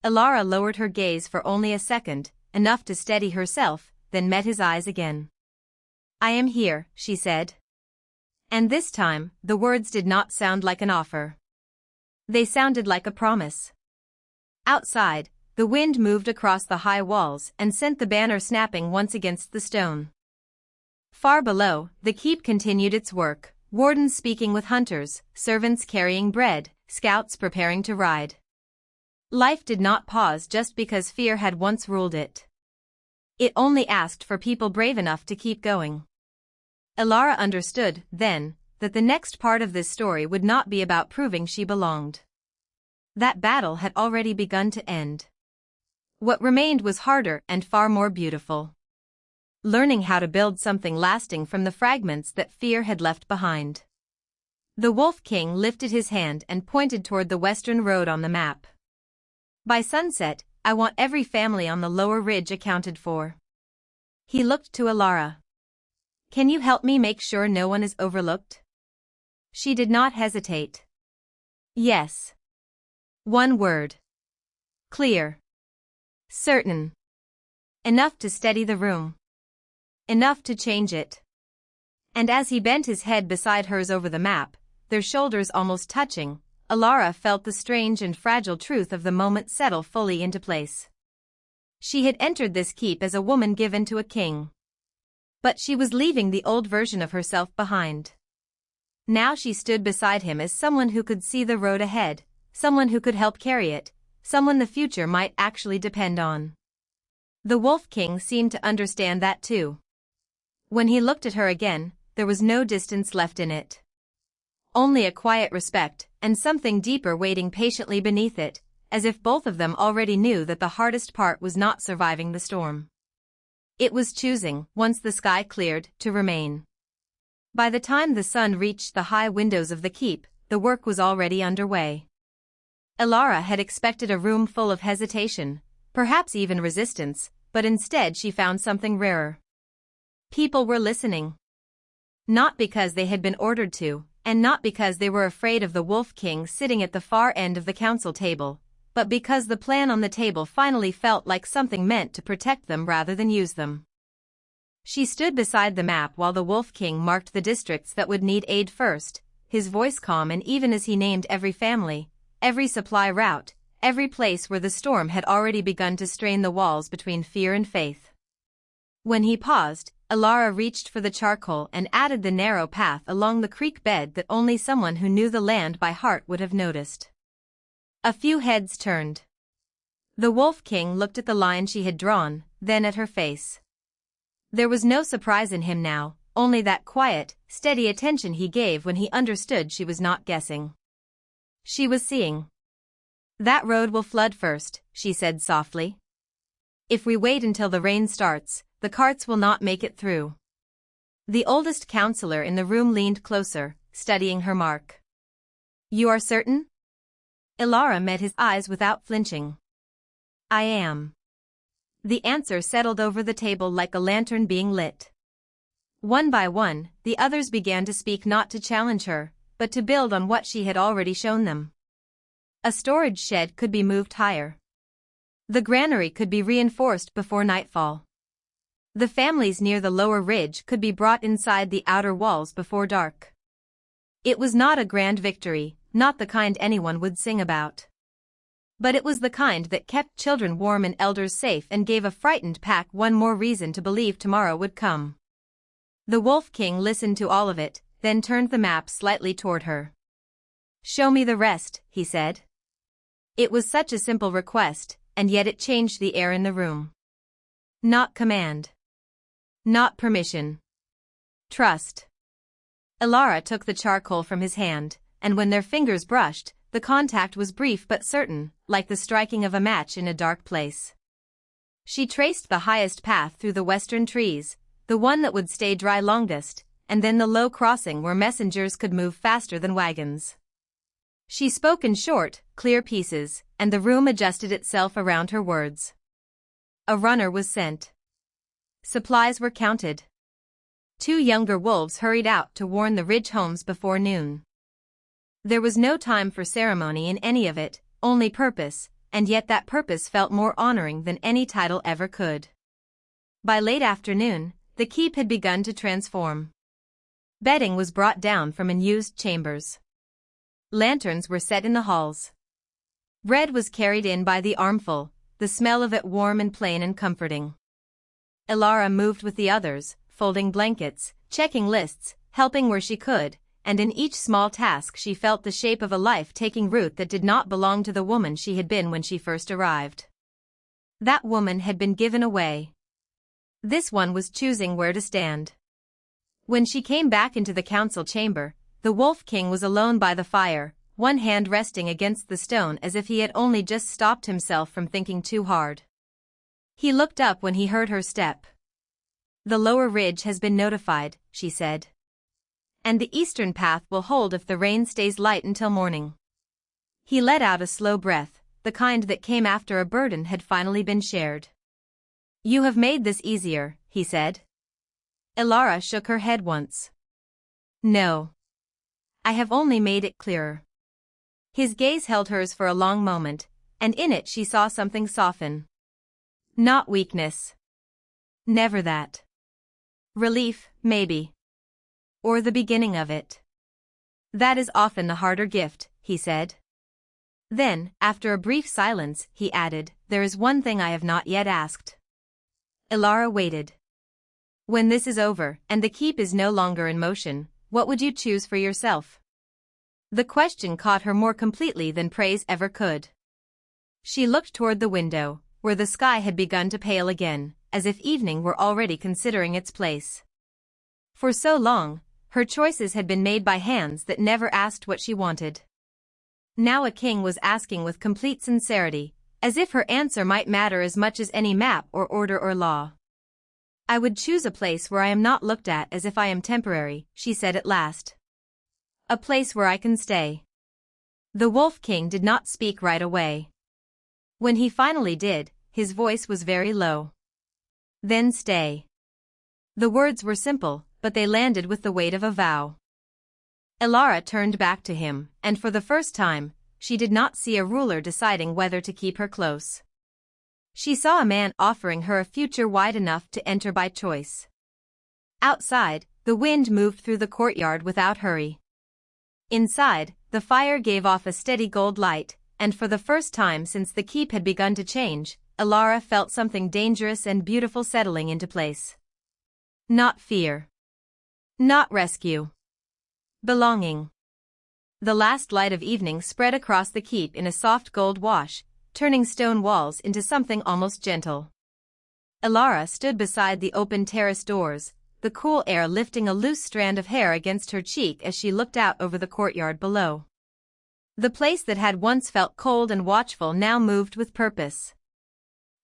Elara lowered her gaze for only a second, enough to steady herself, then met his eyes again. "I am here," she said. And this time, the words did not sound like an offer. They sounded like a promise. Outside, the wind moved across the high walls and sent the banner snapping once against the stone. Far below, the keep continued its work, wardens speaking with hunters, servants carrying bread, scouts preparing to ride. Life did not pause just because fear had once ruled it. It only asked for people brave enough to keep going. Elara understood, then, that the next part of this story would not be about proving she belonged. That battle had already begun to end. What remained was harder and far more beautiful. Learning how to build something lasting from the fragments that fear had left behind. The Wolf King lifted his hand and pointed toward the western road on the map. "By sunset, I want every family on the lower ridge accounted for." He looked to Elara. "Can you help me make sure no one is overlooked?" She did not hesitate. "Yes." One word. Clear. Certain. Enough to steady the room. Enough to change it. And as he bent his head beside hers over the map, their shoulders almost touching, Elara felt the strange and fragile truth of the moment settle fully into place. She had entered this keep as a woman given to a king. But she was leaving the old version of herself behind. Now she stood beside him as someone who could see the road ahead, someone who could help carry it, someone the future might actually depend on. The Wolf King seemed to understand that too. When he looked at her again, there was no distance left in it. Only a quiet respect, and something deeper waiting patiently beneath it, as if both of them already knew that the hardest part was not surviving the storm. It was choosing, once the sky cleared, to remain. By the time the sun reached the high windows of the keep, the work was already underway. Elara had expected a room full of hesitation, perhaps even resistance, but instead she found something rarer. People were listening. Not because they had been ordered to, and not because they were afraid of the Wolf King sitting at the far end of the council table, but because the plan on the table finally felt like something meant to protect them rather than use them. She stood beside the map while the Wolf King marked the districts that would need aid first, his voice calm, and even as he named every family, every supply route, every place where the storm had already begun to strain the walls between fear and faith. When he paused, Elara reached for the charcoal and added the narrow path along the creek bed that only someone who knew the land by heart would have noticed. A few heads turned. The Wolf King looked at the line she had drawn, then at her face. There was no surprise in him now, only that quiet, steady attention he gave when he understood she was not guessing. She was seeing. That road will flood first, she said softly. If we wait until the rain starts, the carts will not make it through. The oldest counselor in the room leaned closer, studying her mark. You are certain? Ilara met his eyes without flinching. I am. The answer settled over the table like a lantern being lit. One by one, the others began to speak, not to challenge her, but to build on what she had already shown them. A storage shed could be moved higher. The granary could be reinforced before nightfall. The families near the lower ridge could be brought inside the outer walls before dark. It was not a grand victory, not the kind anyone would sing about. But it was the kind that kept children warm and elders safe and gave a frightened pack one more reason to believe tomorrow would come. The Wolf King listened to all of it, then turned the map slightly toward her. Show me the rest, he said. It was such a simple request, and yet it changed the air in the room. Not command. Not permission. Trust. Ilara took the charcoal from his hand, and when their fingers brushed, the contact was brief but certain, like the striking of a match in a dark place. She traced the highest path through the western trees, the one that would stay dry longest, and then the low crossing where messengers could move faster than wagons. She spoke in short, clear pieces, and the room adjusted itself around her words. A runner was sent. Supplies were counted. 2 younger wolves hurried out to warn the ridge homes before noon. There was no time for ceremony in any of it, only purpose, and yet that purpose felt more honoring than any title ever could. By late afternoon, the keep had begun to transform. Bedding was brought down from unused chambers. Lanterns were set in the halls. Bread was carried in by the armful, the smell of it warm and plain and comforting. Ilara moved with the others, folding blankets, checking lists, helping where she could, and in each small task she felt the shape of a life taking root that did not belong to the woman she had been when she first arrived. That woman had been given away. This one was choosing where to stand. When she came back into the council chamber, the Wolf King was alone by the fire, one hand resting against the stone as if he had only just stopped himself from thinking too hard. He looked up when he heard her step. The lower ridge has been notified, she said. And the eastern path will hold if the rain stays light until morning. He let out a slow breath, the kind that came after a burden had finally been shared. You have made this easier, he said. Ilara shook her head once. No. I have only made it clearer. His gaze held hers for a long moment, and in it she saw something soften. Not weakness. Never that. Relief, maybe. Or the beginning of it. That is often the harder gift, he said. Then, after a brief silence, he added, there is one thing I have not yet asked. Ilara waited. When this is over, and the keep is no longer in motion, what would you choose for yourself? The question caught her more completely than praise ever could. She looked toward the window, where the sky had begun to pale again, as if evening were already considering its place. For so long, her choices had been made by hands that never asked what she wanted. Now a king was asking with complete sincerity, as if her answer might matter as much as any map or order or law. I would choose a place where I am not looked at as if I am temporary, she said at last. A place where I can stay. The Wolf King did not speak right away. When he finally did, his voice was very low. Then stay. The words were simple, but they landed with the weight of a vow. Ilara turned back to him, and for the first time, she did not see a ruler deciding whether to keep her close. She saw a man offering her a future wide enough to enter by choice. Outside, the wind moved through the courtyard without hurry. Inside, the fire gave off a steady gold light, and for the first time since the keep had begun to change, Ilara felt something dangerous and beautiful settling into place. Not fear. Not rescue. Belonging. The last light of evening spread across the keep in a soft gold wash, turning stone walls into something almost gentle. Ilara stood beside the open terrace doors, the cool air lifting a loose strand of hair against her cheek as she looked out over the courtyard below. The place that had once felt cold and watchful now moved with purpose.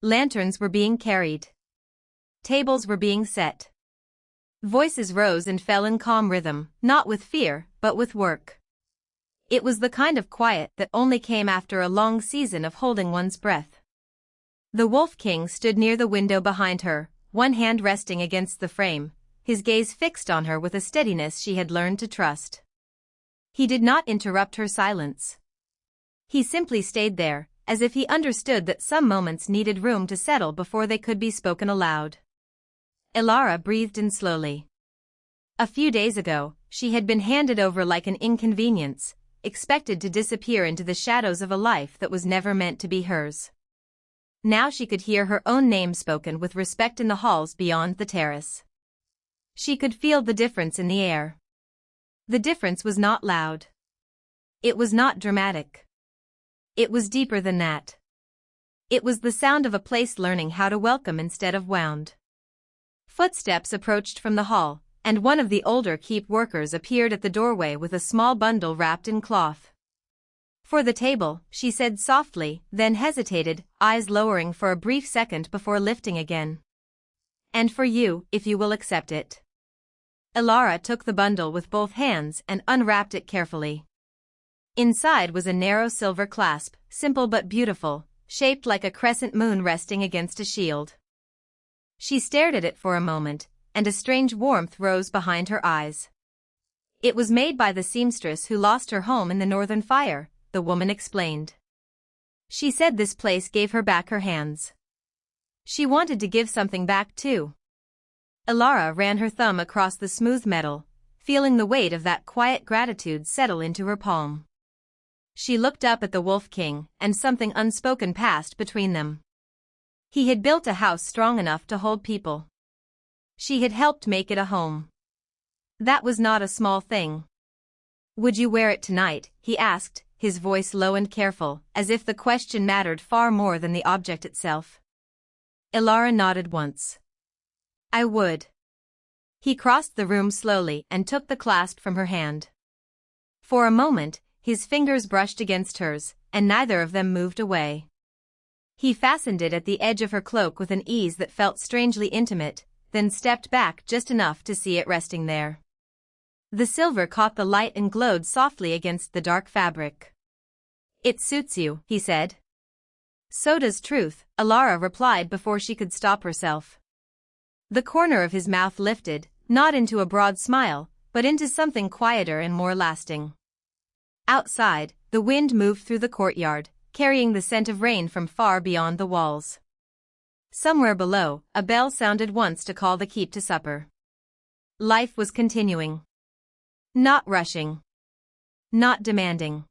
Lanterns were being carried. Tables were being set. Voices rose and fell in calm rhythm, not with fear, but with work. It was the kind of quiet that only came after a long season of holding one's breath. The Wolf King stood near the window behind her, one hand resting against the frame, his gaze fixed on her with a steadiness she had learned to trust. He did not interrupt her silence. He simply stayed there, as if he understood that some moments needed room to settle before they could be spoken aloud. Elara breathed in slowly. A few days ago, she had been handed over like an inconvenience, expected to disappear into the shadows of a life that was never meant to be hers. Now she could hear her own name spoken with respect in the halls beyond the terrace. She could feel the difference in the air. The difference was not loud. It was not dramatic. It was deeper than that. It was the sound of a place learning how to welcome instead of wound. Footsteps approached from the hall, and one of the older keep workers appeared at the doorway with a small bundle wrapped in cloth. "For the table," she said softly, then hesitated, eyes lowering for a brief second before lifting again. "And for you, if you will accept it." Elara took the bundle with both hands and unwrapped it carefully. Inside was a narrow silver clasp, simple but beautiful, shaped like a crescent moon resting against a shield. She stared at it for a moment, and a strange warmth rose behind her eyes. "It was made by the seamstress who lost her home in the northern fire," the woman explained. She said this place gave her back her hands. She wanted to give something back too. Elara ran her thumb across the smooth metal, feeling the weight of that quiet gratitude settle into her palm. She looked up at the Wolf King, and something unspoken passed between them. He had built a house strong enough to hold people. She had helped make it a home. That was not a small thing. "Would you wear it tonight?" he asked, his voice low and careful, as if the question mattered far more than the object itself. Elara nodded once. "I would." He crossed the room slowly and took the clasp from her hand. For a moment, his fingers brushed against hers, and neither of them moved away. He fastened it at the edge of her cloak with an ease that felt strangely intimate, then stepped back just enough to see it resting there. The silver caught the light and glowed softly against the dark fabric. "It suits you," he said. "So does truth," Elara replied before she could stop herself. The corner of his mouth lifted, not into a broad smile, but into something quieter and more lasting. Outside, the wind moved through the courtyard, carrying the scent of rain from far beyond the walls. Somewhere below, a bell sounded once to call the keep to supper. Life was continuing. Not rushing. Not demanding.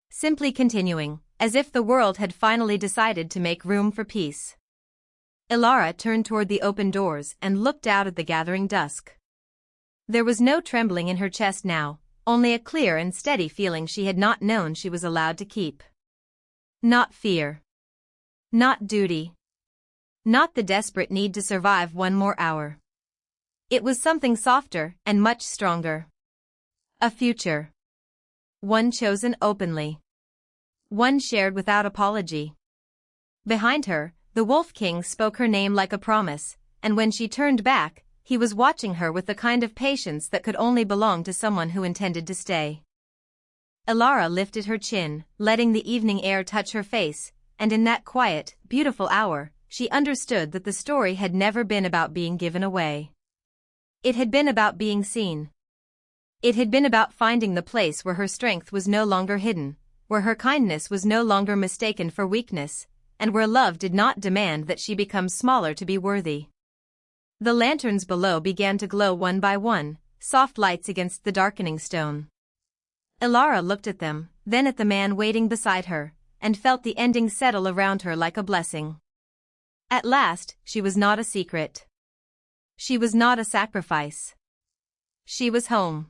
Simply continuing, as if the world had finally decided to make room for peace. Elara turned toward the open doors and looked out at the gathering dusk. There was no trembling in her chest now, only a clear and steady feeling she had not known she was allowed to keep. Not fear. Not duty. Not the desperate need to survive one more hour. It was something softer and much stronger. A future. One chosen openly. One shared without apology. Behind her, the Wolf King spoke her name like a promise, and when she turned back, he was watching her with the kind of patience that could only belong to someone who intended to stay. Elara lifted her chin, letting the evening air touch her face, and in that quiet, beautiful hour, she understood that the story had never been about being given away. It had been about being seen. It had been about finding the place where her strength was no longer hidden, where her kindness was no longer mistaken for weakness, and where love did not demand that she become smaller to be worthy. The lanterns below began to glow one by one, soft lights against the darkening stone. Elara looked at them, then at the man waiting beside her, and felt the ending settle around her like a blessing. At last, she was not a secret. She was not a sacrifice. She was home.